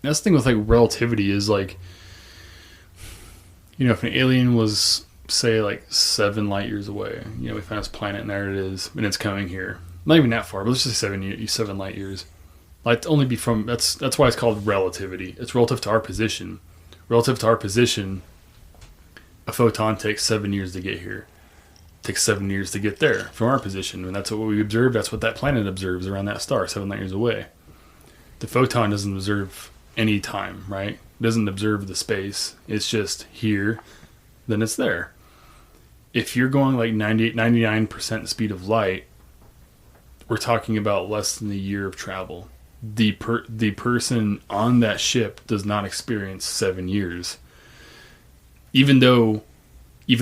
that's the thing with like relativity is like, if an alien was say like 7 light years away, we found this planet and there it is, and it's coming here. Not even that far, but let's just say 7 light years. Like only be from that's why it's called relativity. It's relative to our position. Relative to our position, a photon takes 7 years to get here. It takes 7 years to get there from our position, and that's what we observe. That's what that planet observes around that star, 7 light years away. The photon doesn't observe any time, right? It doesn't observe the space. It's just here, then it's there. If you're going like 99% speed of light, we're talking about less than a year of travel. The person on that ship does not experience 7 years. Even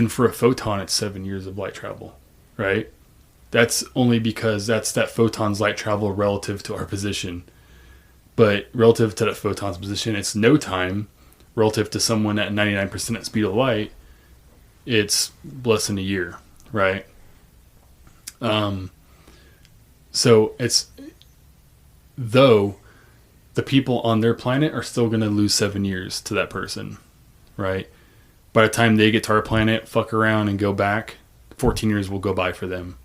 for a photon, it's 7 years of light travel, right? That's only because that's that photon's light travel relative to our position. But relative to that photon's position, it's no time. Relative to someone at 99% at speed of light, it's less than a year, right? So it's, though the people on their planet are still going to lose 7 years to that person, right? By the time they get to our planet, fuck around and go back, 14 years will go by for them.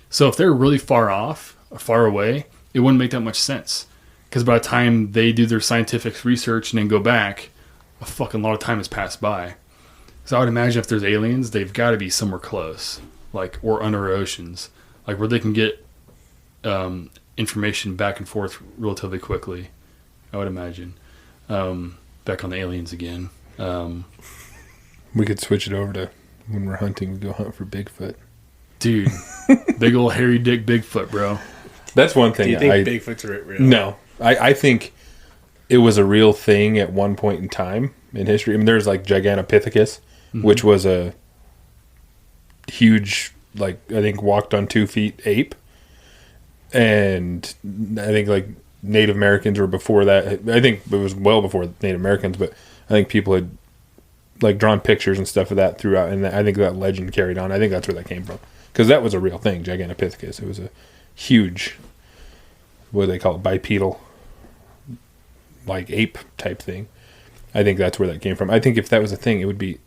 So if they're really far off, or far away, it wouldn't make that much sense. Because by the time they do their scientific research and then go back, a fucking lot of time has passed by. So I would imagine if there's aliens, they've got to be somewhere close, like, or under our oceans, like where they can get information back and forth relatively quickly. I would imagine. Back on the aliens again. We could switch it over to when we're hunting, we go hunt for Bigfoot. Dude, big old hairy dick Bigfoot, bro. That's one thing. Do you think Bigfoot's real? No. I think it was a real thing at one point in time in history. I mean, there's like Gigantopithecus, which was a huge, like, I think walked on 2 feet ape. And I think like Native Americans were before that. I think it was well before Native Americans, but I think people had like drawn pictures and stuff of that throughout. And I think that legend carried on. I think that's where that came from. Because that was a real thing, Gigantopithecus. It was a huge, what do they call it, bipedal, like ape type thing. I think that's where that came from. I think if that was a thing, it'd be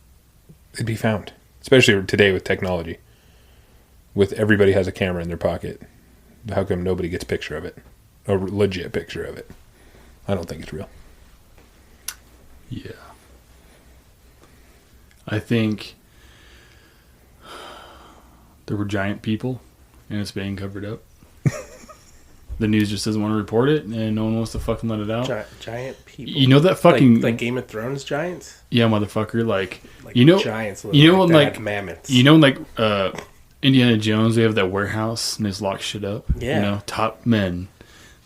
found. Especially today with technology. With everybody has a camera in their pocket. How come nobody gets a picture of it? A legit picture of it. I don't think it's real. Yeah. I think there were giant people, and it's being covered up. The news just doesn't want to report it, and no one wants to fucking let it out. Giant people. You know that fucking like Game of Thrones giants. Yeah, motherfucker. Like giants. You know like when like mammoths. You know when Indiana Jones, they have that warehouse and they just lock shit up. Yeah. You know, top men.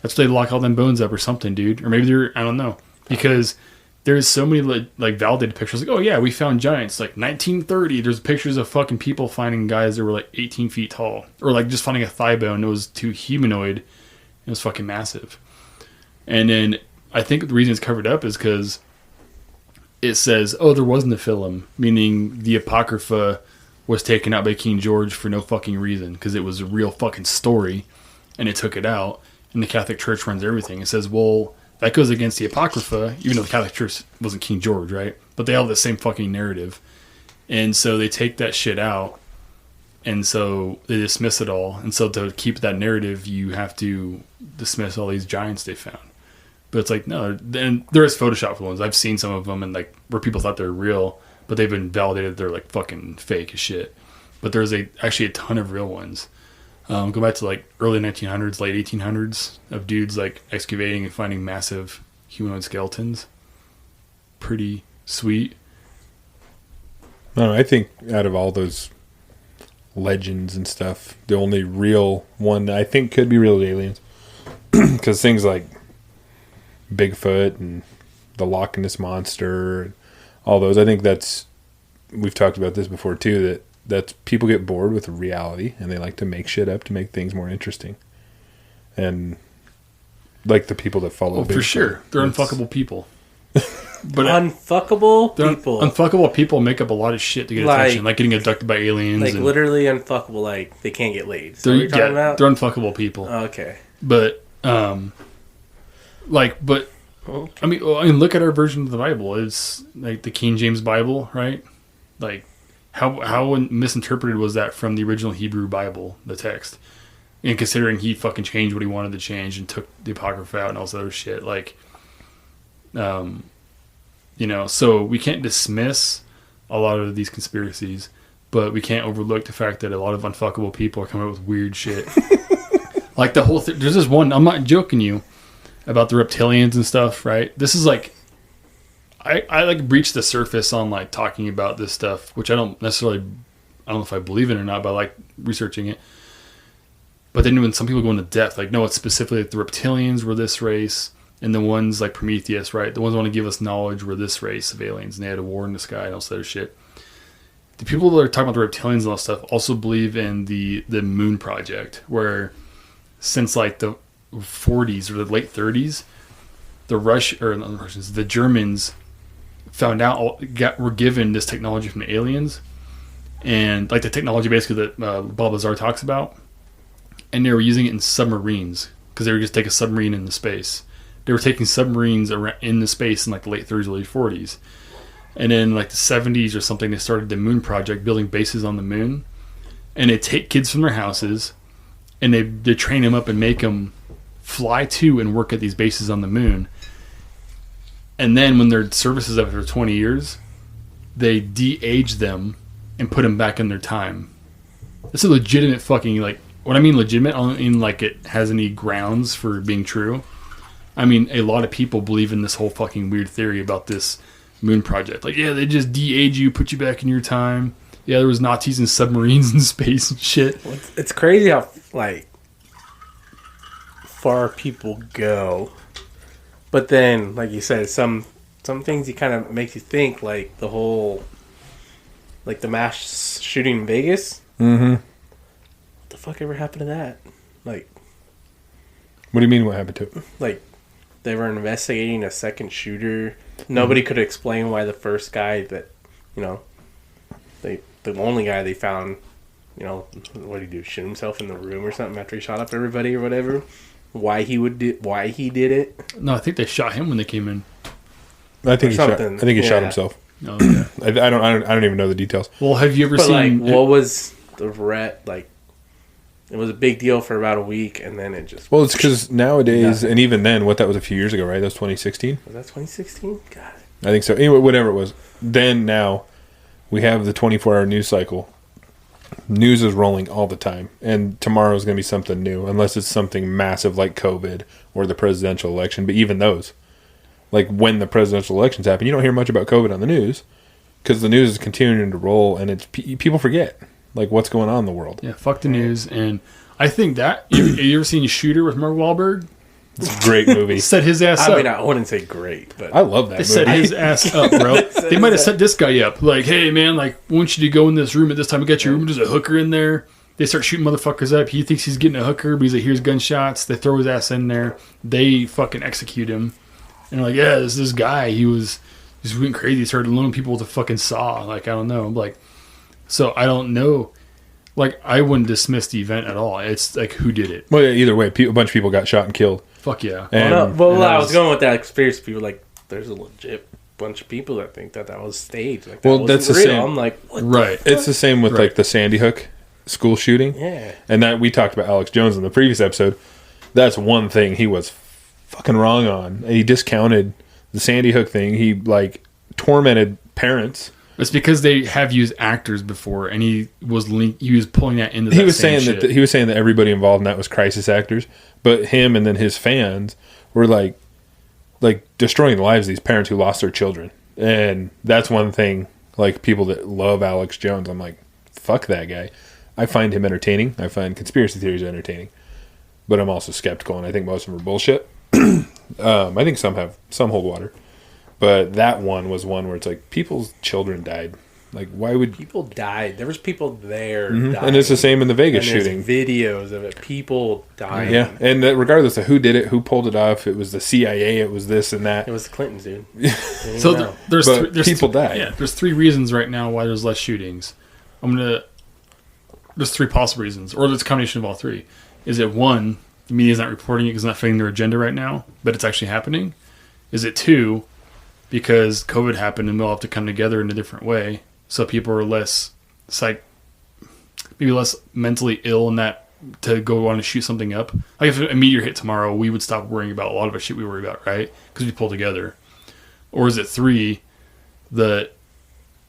That's why they lock all them bones up or something, dude. Or maybe they're, I don't know, because there's so many like validated pictures. Like, oh yeah, we found giants. Like 1930, there's pictures of fucking people finding guys that were like 18 feet tall, or like just finding a thigh bone that was too humanoid. It was fucking massive. And then I think the reason it's covered up is because it says, oh, there wasn't a film, meaning the Apocrypha was taken out by King George for no fucking reason, because it was a real fucking story, and it took it out, and the Catholic Church runs everything. It says, well, that goes against the Apocrypha, even though the Catholic Church wasn't King George, right? But they all have the same fucking narrative. And so they take that shit out, and so they dismiss it all. And so to keep that narrative, you have to dismiss all these giants they found. But it's like, no, then there is Photoshop ones. I've seen some of them, and like where people thought they're real, but they've been validated. They're like fucking fake as shit. But there's actually a ton of real ones. Go back to like early 1900s, late 1800s of dudes like excavating and finding massive humanoid skeletons. Pretty sweet. No, I think out of all those legends and stuff, the only real one that I think could be real aliens, because things like Bigfoot and the Loch Ness Monster and all those, I think we've talked about this before too, that people get bored with reality and they like to make shit up to make things more interesting. And like the people that follow Bigfoot, for sure, they're unfuckable people. But unfuckable people. Unfuckable people make up a lot of shit to get attention, like getting abducted by aliens. Like literally unfuckable, like they can't get laid. They're unfuckable people. Okay. But okay. I mean, look at our version of the Bible. It's like the King James Bible, right? Like, how misinterpreted was that from the original Hebrew Bible, the text? And considering he fucking changed what he wanted to change and took the Apocrypha out and all this other shit, like, so we can't dismiss a lot of these conspiracies, but we can't overlook the fact that a lot of unfuckable people are coming up with weird shit. Like the whole there's this one, I'm not joking you, about the reptilians and stuff, right? This is like, I like breached the surface on like talking about this stuff, which I don't know if I believe in it or not, but I like researching it. But then when some people go into depth, like, no, it's specifically like the reptilians were this race, and the ones like Prometheus, right? The ones that want to give us knowledge were this race of aliens, and they had a war in the sky and all this other shit. The people that are talking about the reptilians and all that stuff also believe in the moon project, where since like the 40s or the late 30s, the Germans found out, were given this technology from the aliens, and like the technology basically that Bob Lazar talks about, and they were using it in submarines, because they would just take a submarine into space. They were taking submarines into space in like the late 30s, early 40s. And then like the 70s or something, they started the moon project, building bases on the moon. And they take kids from their houses and they train them up and make them fly to and work at these bases on the moon. And then when their service is up for 20 years, they de-age them and put them back in their time. It's a legitimate fucking, like, what I mean legitimate, I don't mean like it has any grounds for being true. I mean, a lot of people believe in this whole fucking weird theory about this moon project. Like, yeah, they just de-age you, put you back in your time. Yeah, there was Nazis and submarines in space and shit. It's crazy how, like, far people go. But then, like you said, some things you kind of make you think, like the whole, like the mass shooting in Vegas. Mm-hmm. What the fuck ever happened to that? Like, what do you mean what happened to it? Like, they were investigating a second shooter. Nobody could explain why the first guy that, the only guy they found, what did he do? Shoot himself in the room or something after he shot up everybody or whatever? Why he did it? No, I think they shot him when they came in. I think he shot himself. Oh, yeah. I don't even know the details. Well, have you ever seen? Like, what was the like? It was a big deal for about a week, and then it just... Well, it's because nowadays, and even then, that was a few years ago, right? That was 2016? Was that 2016? God. I think so. Anyway, whatever it was. Then, now, we have the 24-hour news cycle. news is rolling all the time, and tomorrow is going to be something new, unless it's something massive like COVID or the presidential election. But even those, like when the presidential elections happen, you don't hear much about COVID on the news because the news is continuing to roll, and it's people forget like what's going on in the world. Yeah, fuck the news. And I think that you ever seen Shooter with Mark Wahlberg? It's a great movie. Set his ass up. I mean, I wouldn't say great, but I love that They movie. set his ass up, bro. They might have set this guy up. Like, hey, man, like, I want you to go in this room at this time. We got your room. There's a hooker in there. They start shooting motherfuckers up. He thinks he's getting a hooker, but he's like, here's gunshots. They throw his ass in there. They fucking execute him. And like, yeah, this guy, he was just went crazy. He started loading people with a fucking saw. Like, I don't know. Like, so I don't know. Like, I wouldn't dismiss the event at all. It's like, who did it? Well, yeah, either way, a bunch of people got shot and killed. Fuck yeah. And, I was going with that conspiracy people. Like, there's a legit bunch of people that think that was staged. Like, that that's the real. same. I'm like, what Right. It's the same with like the Sandy Hook school shooting. Yeah. And that we talked about Alex Jones in the previous episode. That's one thing he was fucking wrong on. He discounted the Sandy Hook thing. He like tormented parents. It's because they have used actors before, and he was pulling that into. He was saying that everybody involved in that was crisis actors, but him and then his fans were like destroying the lives of these parents who lost their children. And that's one thing. Like people that love Alex Jones, I'm like, fuck that guy. I find him entertaining. I find conspiracy theories entertaining, but I'm also skeptical, and I think most of them are bullshit. I think some hold water. But that one was one where it's like people's children died. Like, why would people died? There was people there, Mm-hmm. dying. And it's the same in the Vegas and shooting. Videos of it, people dying. Yeah, and regardless of who did it, who pulled it off, it was the CIA, it was this and that. It was the Clintons, dude. So there's people died. Yeah, there's 3 reasons right now why there's less shootings. There's 3 possible reasons, or it's a combination of all 3. Is it 1, the media's not reporting it because it's not fitting their agenda right now, but it's actually happening? Is it 2, because COVID happened and they'll have to come together in a different way, so people are less maybe less mentally ill in that to go on and shoot something up? Like if a meteor hit tomorrow, we would stop worrying about a lot of the shit we worry about, right? Because we pull together. Or is it 3 that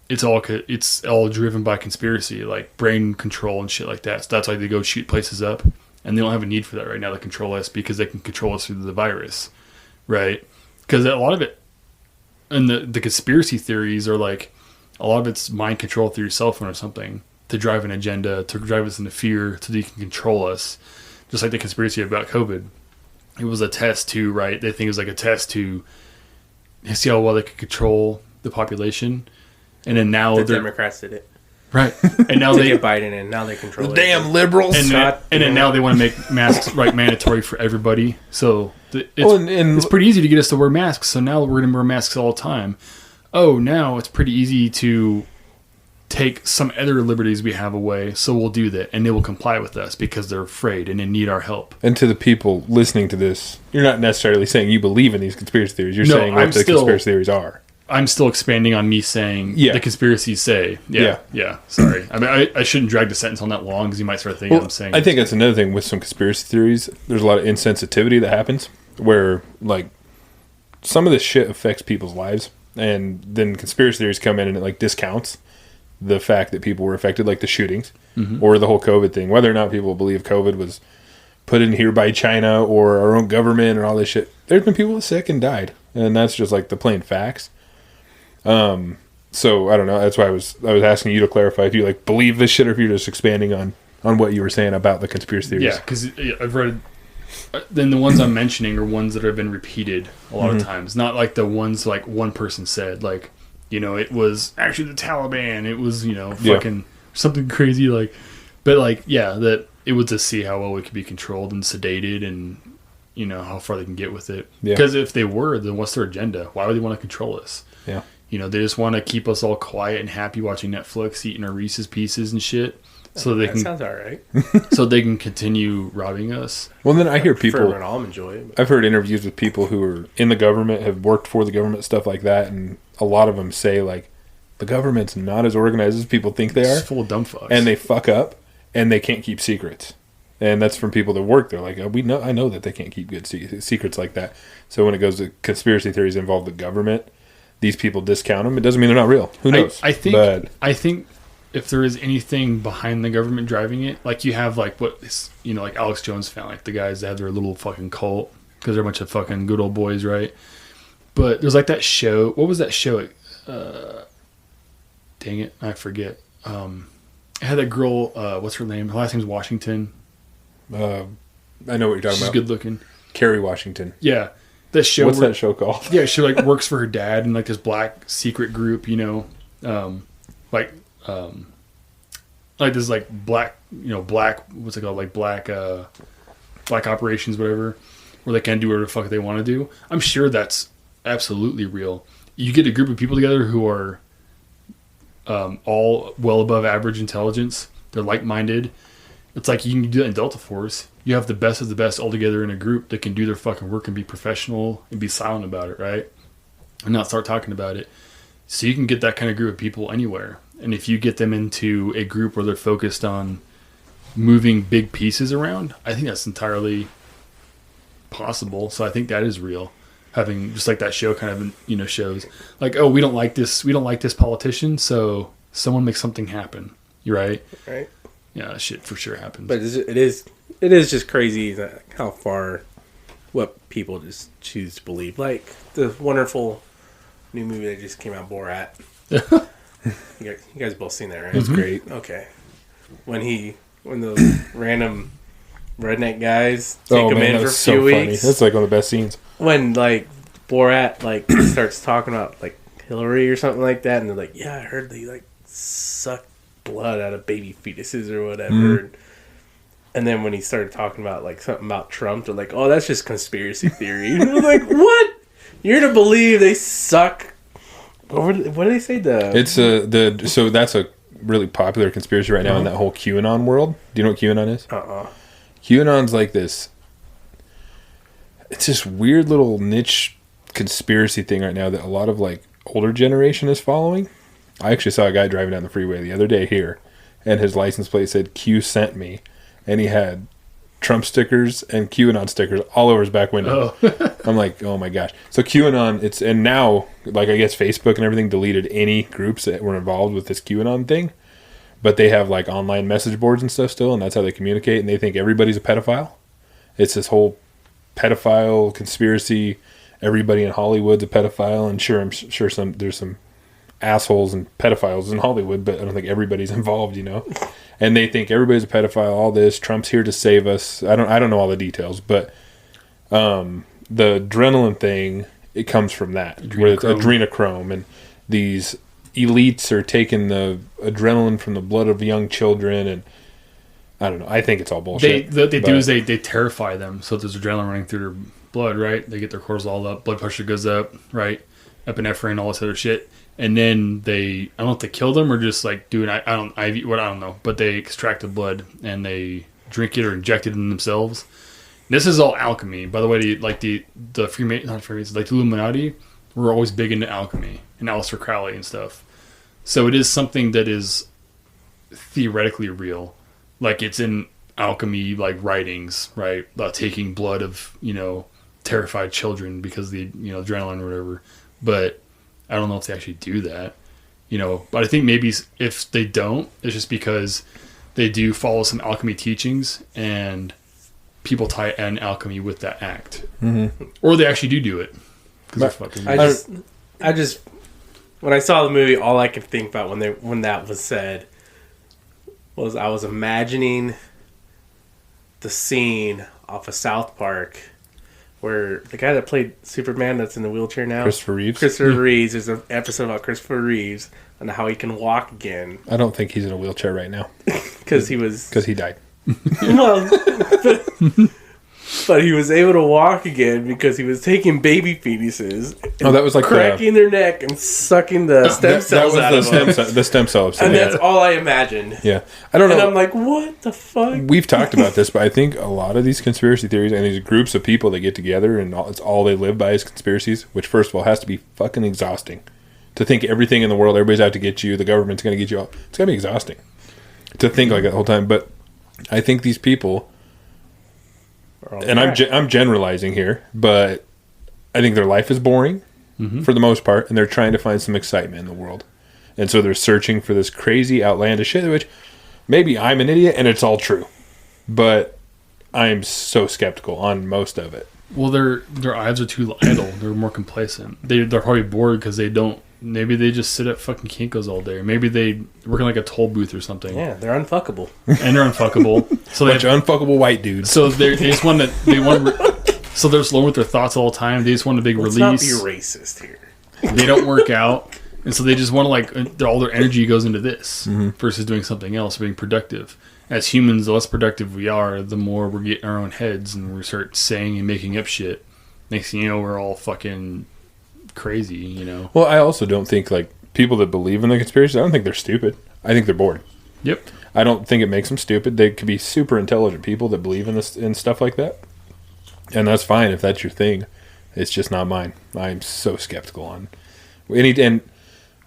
it's all driven by conspiracy, like brain control and shit like that? So that's why they go shoot places up, and they don't have a need for that right now to control us because they can control us through the virus, right? Because a lot of it, and the conspiracy theories are like, a lot of it's mind control through your cell phone or something to drive an agenda, to drive us into fear, so they can control us. Just like the conspiracy about COVID. It was a test to, right? They think it was like a test to see how well they could control the population. And then now the Democrats did it. Right. And now They they get Biden in. Now they control The it. damn liberals. and then now they want to make masks mandatory for everybody. So it's and it's pretty easy to get us to wear masks. So now we're going to wear masks all the time. Oh, now it's pretty easy to take some other liberties we have away. So we'll do that, and they will comply with us because they're afraid and they need our help. And to the people listening to this, you're not necessarily saying you believe in these conspiracy theories. You're No, saying what the conspiracy theories are. I'm still expanding on me saying the conspiracies say. Yeah. Sorry. I mean, I shouldn't drag the sentence on that long because you might start thinking I'm saying. I think that's another thing with some conspiracy theories. There's a lot of insensitivity that happens where, like, some of this shit affects people's lives, and then conspiracy theories come in and it, like, discounts the fact that people were affected, like the shootings or the whole COVID thing. Whether or not people believe COVID was put in here by China or our own government or all this shit, there's been people sick and died, and that's just, like, the plain facts. So I don't know. That's why I was asking you to clarify if you like believe this shit or if you're just expanding on what you were saying about the conspiracy theories. Yeah, because I've read. Then the ones I'm mentioning are ones that have been repeated a lot of times. Not like the ones like one person said, like, it was actually the Taliban. It was fucking something crazy like, but like that it was to see how well we could be controlled and sedated and how far they can get with it. Because if they were, then what's their agenda? Why would they want to control us? Yeah. They just want to keep us all quiet and happy watching Netflix, eating our Reese's Pieces and shit, so they that can. Sounds all right. So they can continue robbing us. Well, then I hear people. I'll enjoy it. But. I've heard interviews with people who are in the government, have worked for the government, stuff like that, and a lot of them say like, the government's not as organized as people think they are. It's full of dumb fucks, and they fuck up, and they can't keep secrets. And that's from people that work there. Like, I know that they can't keep good secrets like that. So when it goes to conspiracy theories involve the government, these people discount them. It doesn't mean they're not real. Who knows? I think if there is anything behind the government driving it, like you have like what is, like Alex Jones found, like the guys that have their little fucking cult because they're a bunch of fucking good old boys, right? But there's like that show. What was that show? Dang it, I forget. It had that girl. What's her name? Her last name's Washington. I know what you're talking about. She's good looking. Kerry Washington. Yeah, that show. What's that show called? Yeah, she like works for her dad in like this black secret group. Like this like black. Black. What's it called? Like black operations, whatever, where they can do whatever the fuck they want to do. I'm sure that's absolutely real. You get a group of people together who are all well above average intelligence. They're like-minded. It's like you can do that in Delta Force. You have the best of the best all together in a group that can do their fucking work and be professional and be silent about it, right? And not start talking about it. So you can get that kind of group of people anywhere. And if you get them into a group where they're focused on moving big pieces around, I think that's entirely possible. So I think that is real. Having just like that show kind of, shows like, oh, we don't like this politician, so someone makes something happen. You're right. Right. Yeah, shit for sure happens. But it is just crazy that how far what people just choose to believe. Like the wonderful new movie that just came out, Borat. You guys both seen that, right? It's great. Okay. When those random redneck guys take him in for a few weeks. That's like one of the best scenes. When like Borat like starts talking about like Hillary or something like that, and they're like, "Yeah, I heard they like suck blood out of baby fetuses or whatever." And then when he started talking about like something about Trump, they're like, "Oh, that's just conspiracy theory." And I'm like, "What? You're to believe they suck?" What do they say? So that's a really popular conspiracy right now in that whole QAnon world. Do you know what QAnon is? QAnon's like this. It's this weird little niche conspiracy thing right now that a lot of like older generation is following. I actually saw a guy driving down the freeway the other day here, and his license plate said Q sent me, and he had Trump stickers and QAnon stickers all over his back window. I'm like, oh my gosh. So QAnon, and now like I guess Facebook and everything deleted any groups that were involved with this QAnon thing, but they have like online message boards and stuff still, and that's how they communicate, and they think everybody's a pedophile. It's this whole pedophile conspiracy. Everybody in Hollywood's a pedophile, and sure, I'm sure there's some assholes and pedophiles in Hollywood, but I don't think everybody's involved, And they think everybody's a pedophile. All this, Trump's here to save us. I don't know all the details, but the adrenaline thing, it comes from that, where it's adrenochrome, and these elites are taking the adrenaline from the blood of young children, and I don't know. I think it's all bullshit. They terrify them, so there's adrenaline running through their blood, right? They get their cortisol up, blood pressure goes up, right? Epinephrine, all this other shit. And then I don't know if they kill them or just like do I don't know, but they extract the blood and they drink it or inject it in themselves. And this is all alchemy, by the way. Like the Freemasons, like the Illuminati, were always big into alchemy and Aleister Crowley and stuff. So it is something that is theoretically real. Like it's in alchemy, like writings, right? About taking blood of terrified children because of the adrenaline or whatever, but I don't know if they actually do that, but I think maybe if they don't, it's just because they do follow some alchemy teachings and people tie in alchemy with that act. Mm-hmm. Or they actually do it. I just, when I saw the movie, all I could think about when that was said was I was imagining the scene off of South Park where the guy that played Superman that's in the wheelchair now, Christopher Reeves. There's an episode about Christopher Reeves and how he can walk again. I don't think he's in a wheelchair right now. Because he died. Well, but he was able to walk again because he was taking baby fetuses. That was like cracking their neck and sucking the stem cells out of them. The stem cells. And that's all I imagined. Yeah. I don't know. And I'm like, what the fuck? We've talked about this, but I think a lot of these conspiracy theories and these groups of people that get together and it's all they live by is conspiracies, which first of all has to be fucking exhausting. To think everything in the world, everybody's out to get you, the government's going to get you all. It's going to be exhausting to think like that the whole time. But I think these people... And I'm generalizing here, but I think their life is boring for the most part, and they're trying to find some excitement in the world. And so they're searching for this crazy, outlandish shit, which maybe I'm an idiot and it's all true. But I'm so skeptical on most of it. Well, their eyes are too idle. They're more complacent. They're probably bored because they don't. Maybe they just sit at fucking Kinko's all day. Maybe they work in like a toll booth or something. Yeah, they're unfuckable. And they're unfuckable. So Bunch of unfuckable white dudes. So they just want to. So they're slow with their thoughts all the time. They just want a big release. Let's not be racist here. They don't work out, and so they just want to like all their energy goes into this versus doing something else, being productive. As humans, the less productive we are, the more we're getting our own heads and we start saying and making up shit. Next thing you know, we're all fucking crazy, you know? Well, I also don't think, like, people that believe in the conspiracy, I don't think they're stupid. I think they're bored. Yep. I don't think it makes them stupid. They could be super intelligent people that believe in this and stuff like that. And that's fine if that's your thing. It's just not mine. I'm so skeptical on any. And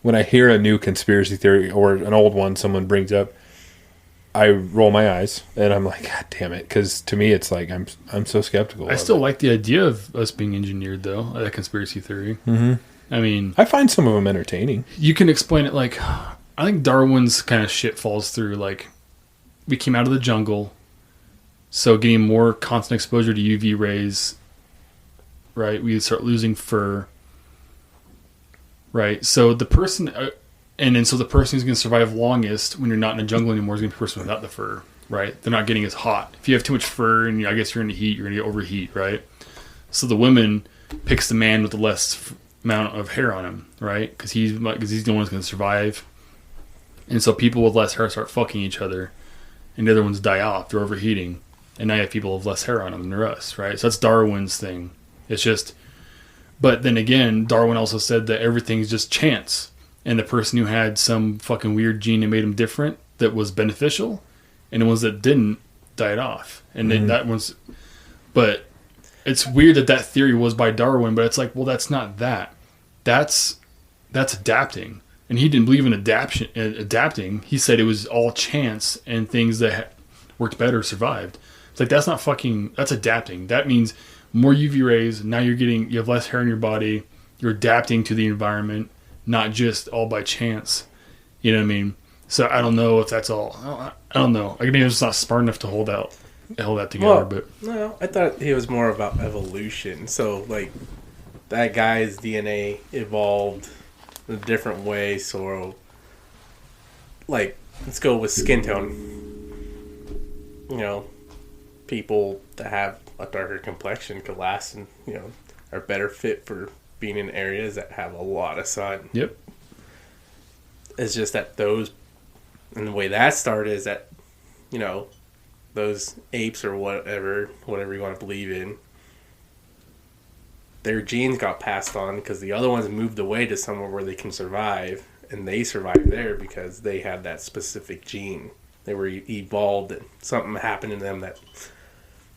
when I hear a new conspiracy theory or an old one someone brings up, I roll my eyes and I'm like, God damn it! Because to me, it's like I'm so skeptical. I still like the idea of us being engineered, though. That conspiracy theory. Mm-hmm. I mean, I find some of them entertaining. You can explain it like, I think Darwin's kind of shit falls through. Like, we came out of the jungle, so getting more constant exposure to UV rays, right? We start losing fur, right? So the person. And then so the person who's going to survive longest when you're not in a jungle anymore is going to be the person without the fur, right? They're not getting as hot. If you have too much fur and I guess you're in the heat, you're going to get overheat, right? So the woman picks the man with the less amount of hair on him, right? Because he's the one who's going to survive. And so people with less hair start fucking each other, and the other ones die off. They're overheating, and now you have people with less hair on them than they're us, right? So that's Darwin's thing. It's just, but then again, Darwin also said that everything's just chance. And the person who had some fucking weird gene that made them different that was beneficial, and the ones that didn't died off. And then that one's, but it's weird that theory was by Darwin. But it's like, well, that's not that. That's adapting. And he didn't believe in adapting. He said it was all chance, and things that worked better survived. It's like that's adapting. That means more UV rays. Now you have less hair in your body. You're adapting to the environment. Not just all by chance. You know what I mean? So I don't know if that's all. I don't know. I mean, it's not smart enough to hold that together. Well, but no, I thought he was more about evolution. So, like, that guy's DNA evolved in a different way. So, like, let's go with skin tone. You know, people that have a darker complexion could last and, you know, are better fit for being in areas that have a lot of sun. Yep. It's just that and the way that started is that, you know, those apes or whatever you want to believe in, their genes got passed on because the other ones moved away to somewhere where they can survive, and they survived there because they had that specific gene. They were evolved, and something happened to them that,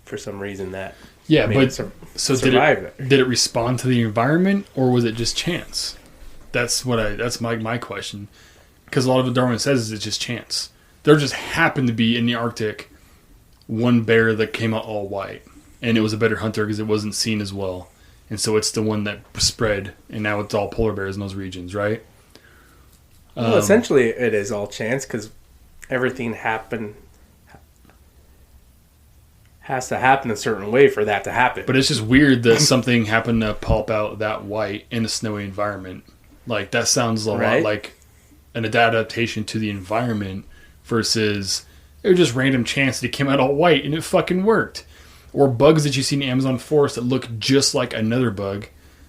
for some reason, that. Yeah, but so did it respond to the environment, or was it just chance? That's my question. Because a lot of what Darwin says is it's just chance. There just happened to be in the Arctic one bear that came out all white, and it was a better hunter because it wasn't seen as well, and so it's the one that spread, and now it's all polar bears in those regions, right? Well, essentially, it is all chance because everything has to happen a certain way for that to happen. But it's just weird that something happened to pulp out that white in a snowy environment. Like, that sounds a lot like an adaptation to the environment versus it was just random chance that it came out all white and it fucking worked. Or bugs that you see in the Amazon forest that look just like another bug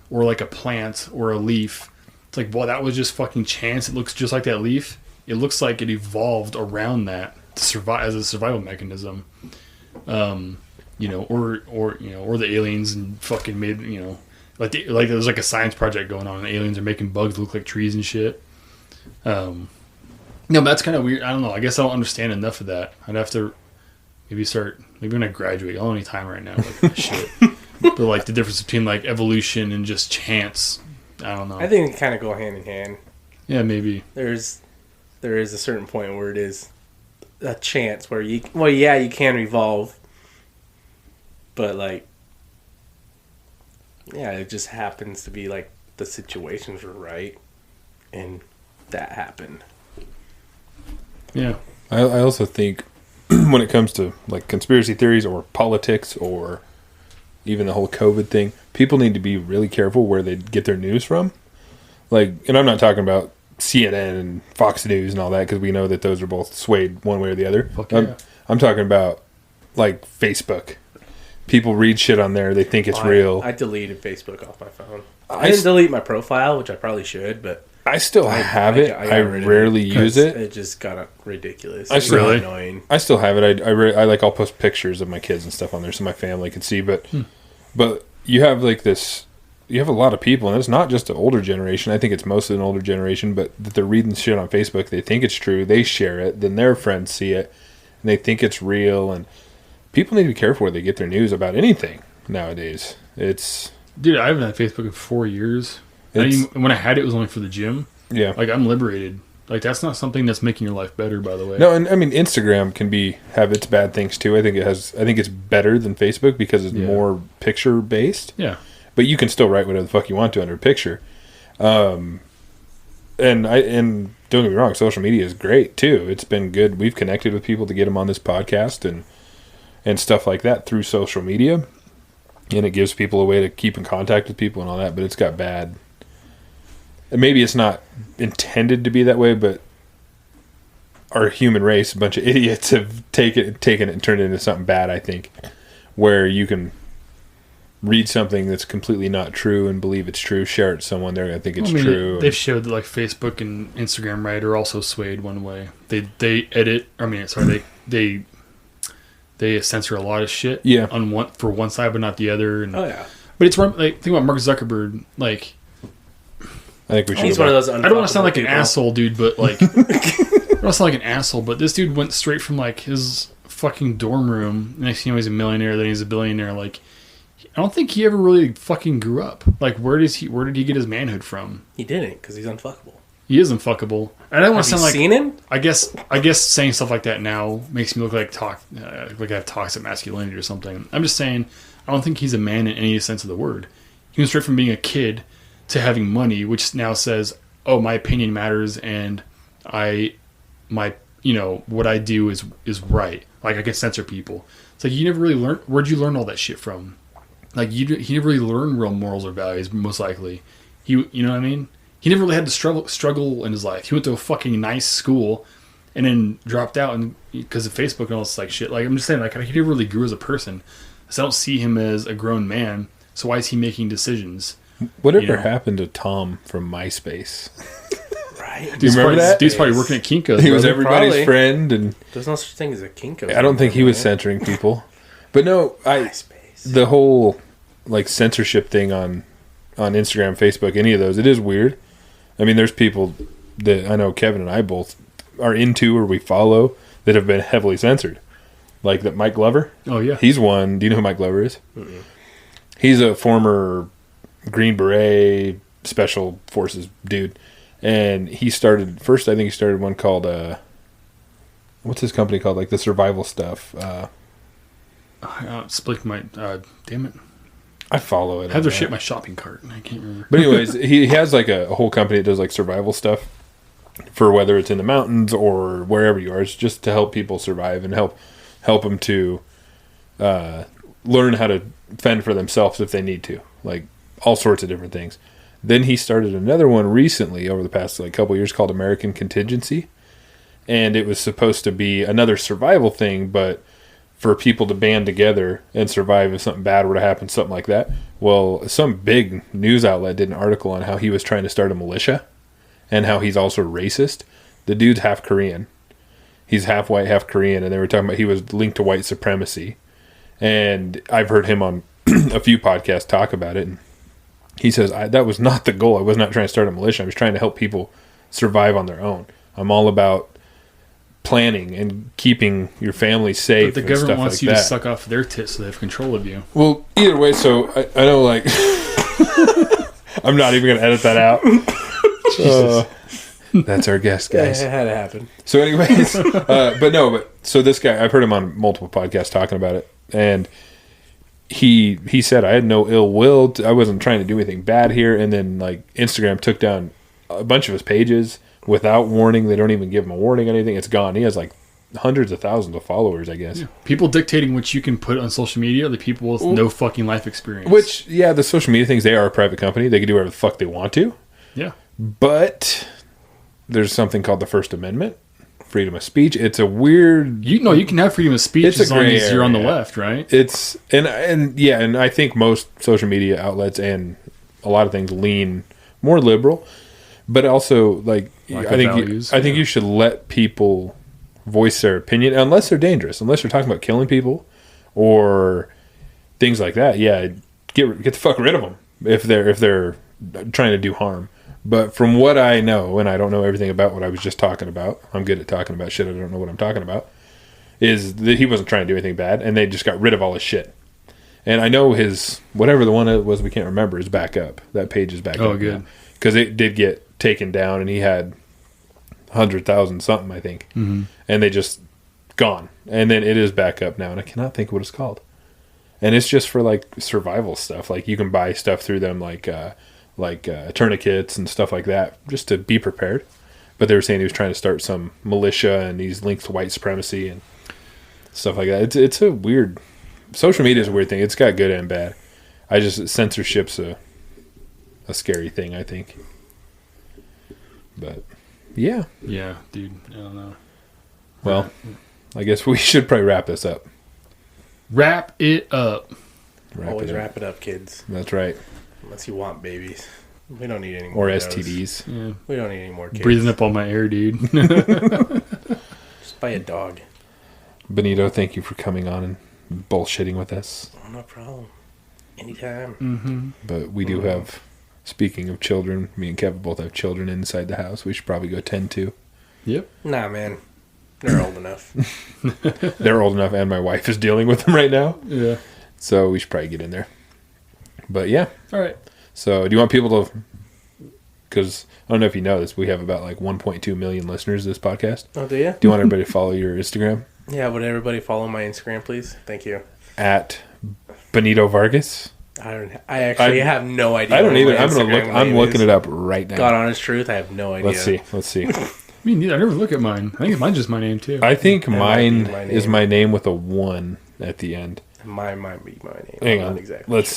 or like a plant or a leaf. It's like, well, that was just fucking chance. It looks just like that leaf. It looks like it evolved around that to survive as a survival mechanism. You know, or the aliens and fucking made, you know, like there's like a science project going on and aliens are making bugs look like trees and shit. No, but that's kind of weird. I don't know. I guess I don't understand enough of that. I'd have to maybe when I graduate. I don't have any time right now. Like, shit. But like the difference between like evolution and just chance. I don't know. I think they kind of go hand in hand. Yeah, maybe. There is a certain point where it is a chance where you can evolve, but like, yeah, it just happens to be like the situations were right, and that happen. Yeah. I also think when it comes to like conspiracy theories or politics or even the whole COVID thing, people need to be really careful where they get their news from. Like, and I'm not talking about CNN and Fox News and all that, because we know that those are both swayed one way or the other. Fuck yeah. I'm talking about like Facebook. People read shit on there. They think it's real. I deleted Facebook off my phone. I didn't delete my profile, which I probably should, but I still have it. I rarely use it. It just got ridiculous. I still, really annoying. I still have it. I'll post pictures of my kids and stuff on there so my family can see. But you have like this. You have a lot of people, and it's not just the older generation. I think it's mostly an older generation, but that they're reading shit on Facebook. They think it's true. They share it. Then their friends see it, and they think it's real. And people need to be careful where they get their news about anything nowadays. Dude, I haven't had Facebook in 4 years. When I had it, it was only for the gym. Yeah. Like, I'm liberated. Like, that's not something that's making your life better, by the way. No, and I mean, Instagram can have its bad things too. I think it's better than Facebook because it's more picture based. Yeah. But you can still write whatever the fuck you want to under a picture. And don't get me wrong, social media is great too. It's been good. We've connected with people to get them on this podcast and stuff like that through social media. And it gives people a way to keep in contact with people and all that, but it's got bad. And maybe it's not intended to be that way, but our human race, a bunch of idiots, have taken it and turned it into something bad, I think, where you can read something that's completely not true and believe it's true, share it to someone, they're going to think it's true. They've showed that like Facebook and Instagram, right, are also swayed one way. They edit, they censor a lot of shit for one side but not the other. And, but it's like, think about Mark Zuckerberg, like, I think we should. He's one of those. I don't want to sound like an asshole, dude, but like, I don't want to sound like an asshole, but this dude went straight from like his fucking dorm room. Next thing you know, he's a millionaire. Then he's a billionaire. Like, I don't think he ever really fucking grew up. Like, where did he get his manhood from? He didn't, because he's unfuckable. He is unfuckable. I don't want to sound like. Seen him? I guess saying stuff like that now makes me look like I have toxic masculinity or something. I'm just saying, I don't think he's a man in any sense of the word. He went straight from being a kid to having money, which now says, "Oh, my opinion matters, and what I do is right. Like, I can censor people." It's like, you never really learned. Where'd you learn all that shit from? Like, he never really learned real morals or values. Most likely, you know what I mean. He never really had to struggle in his life. He went to a fucking nice school, and then dropped out because of Facebook and all this like shit. Like, I'm just saying, like, he never really grew as a person. So I don't see him as a grown man. So why is he making decisions? Whatever happened to Tom from MySpace? Right. Do you remember that? Dude's probably working at Kinko's. He was everybody's friend, and there's no such thing as a Kinko's. I don't think he was censoring people. But no, the whole like censorship thing on Instagram, Facebook, any of those, it is weird. I mean, there's people that I know Kevin and I both are into or we follow that have been heavily censored. Like that Mike Glover. Oh, yeah. He's one. Do you know who Mike Glover is? Mm-mm. He's a former Green Beret Special Forces dude. And he started, first I think he started one called, what's his company called? Like the survival stuff. Split my, damn it. I follow it. I have their shit in my shopping cart. I can't remember. But anyways, he has like a whole company that does like survival stuff for whether it's in the mountains or wherever you are. It's just to help people survive and help them to learn how to fend for themselves if they need to. Like all sorts of different things. Then he started another one recently over the past like couple of years called American Contingency. And it was supposed to be another survival thing, but for people to band together and survive if something bad were to happen, something like that. Well, some big news outlet did an article on how he was trying to start a militia and how he's also racist. The dude's half Korean. He's half white, half Korean, and they were talking about he was linked to white supremacy. And I've heard him on a few podcasts talk about it. And he says, that was not the goal. I was not trying to start a militia. I was trying to help people survive on their own. I'm all about planning and keeping your family safe. But the government wants you to suck off their tits so they have control of you. Well, either way, so I know, like, I'm not even going to edit that out. That's our guest, guys. Yeah, it had to happen. So anyways, so this guy, I've heard him on multiple podcasts talking about it, and he said, I had no ill will. I wasn't trying to do anything bad here. And then like Instagram took down a bunch of his pages, without warning. They don't even give him a warning or anything. It's gone. He has like hundreds of thousands of followers, I guess. Yeah. People dictating what you can put on social media, the people with no fucking life experience. Which, yeah, the social media things, they are a private company. They can do whatever the fuck they want to. Yeah. But there's something called the First Amendment, freedom of speech. It's a weird... You can have freedom of speech as long as you're on the left, right? It's... And I think most social media outlets and a lot of things lean more liberal. But also, like I think you should let people voice their opinion, unless they're dangerous, unless you're talking about killing people or things like that. Yeah, get the fuck rid of them if they're trying to do harm. But from what I know, and I don't know everything about what I was just talking about, I'm good at talking about shit I don't know what I'm talking about, is that he wasn't trying to do anything bad, and they just got rid of all his shit. And I know his, whatever the one it was we can't remember, is back up. That page is back up. Oh, good. Because it did get taken down, and he had 100,000 something, I think. Mm-hmm. And they just gone. And then it is back up now, and I cannot think what it's called. And it's just for, like, survival stuff. Like, you can buy stuff through them, like tourniquets and stuff like that, just to be prepared. But they were saying he was trying to start some militia, and he's linked to white supremacy and stuff like that. It's a weird... Social media is a weird thing. It's got good and bad. Censorship's a scary thing, I think. But, yeah. Yeah, dude. I don't know. Well, I guess we should probably wrap this up. Wrap it up. Always wrap it up, kids. That's right. Unless you want babies. We don't need any more Or of those. STDs. Yeah. We don't need any more kids. Breathing up all my air, dude. Just buy a dog. Benito, thank you for coming on and bullshitting with us. Oh, no problem. Anytime. Mm-hmm. But we do have, speaking of children, me and Kevin both have children inside the house. We should probably go tend to. Yep. Nah, man. They're old enough. They're old enough, and my wife is dealing with them right now. Yeah. So we should probably get in there. But yeah. All right. So do you want people to... Because I don't know if you know this, we have about like 1.2 million listeners to this podcast. Oh, do you? Do you want everybody to follow your Instagram? Yeah, would everybody follow my Instagram, please? Thank you. At Benito Vargas. I actually have no idea. I don't either. I'm looking is. it up right now. God honest truth, I have no idea. Let's see. Me neither. I never look at mine. I think mine's just my name too. I think mine is my name with a 1 at the end. Mine might be my name. Hang on. Exactly. Let's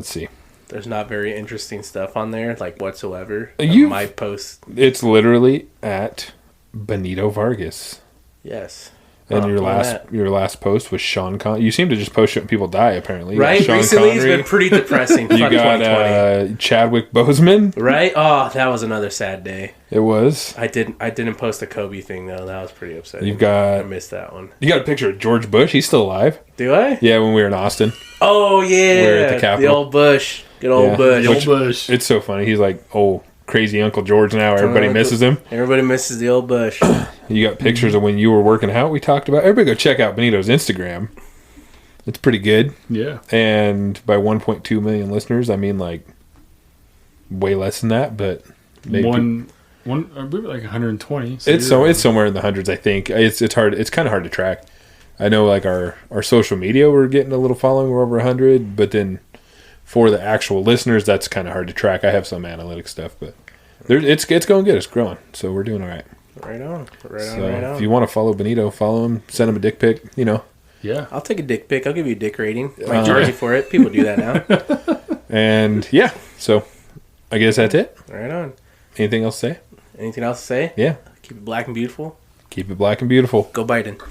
see. There's not very interesting stuff on there, like whatsoever. My post. It's literally at Benito Vargas. Yes. And your last post was Sean Connery. You seem to just post shit when people die, apparently. Right? Recently, it's been pretty depressing. You got Chadwick Boseman. Right? Oh, that was another sad day. It was. I didn't post a Kobe thing, though. That was pretty upsetting. I missed that one. You got a picture of George Bush. He's still alive. Do I? Yeah, when we were in Austin. Oh, yeah. We were at the Capitol. The old Bush. Good old Bush. The old Bush. It's so funny. He's like, crazy Uncle George now. Everybody misses him. Everybody misses the old Bush. You got pictures of when you were working out. We talked about. Everybody go check out Benito's Instagram. It's pretty good. Yeah. And by 1.2 million listeners, I mean like way less than that, but maybe I believe like 120. So it's somewhere in the hundreds. I think it's hard. It's kind of hard to track. I know like our social media, we're getting a little following. We're over 100, but then for the actual listeners, that's kind of hard to track. I have some analytics stuff, but it's going good. It's growing, so we're doing all right. Right on. If you want to follow Benito, follow him. Send him a dick pic. Yeah. I'll take a dick pic. I'll give you a dick rating. Might charge you for it. People do that now. And yeah, so I guess that's it. Right on. Anything else to say? Anything else to say? Yeah. Keep it black and beautiful. Keep it black and beautiful. Go Biden.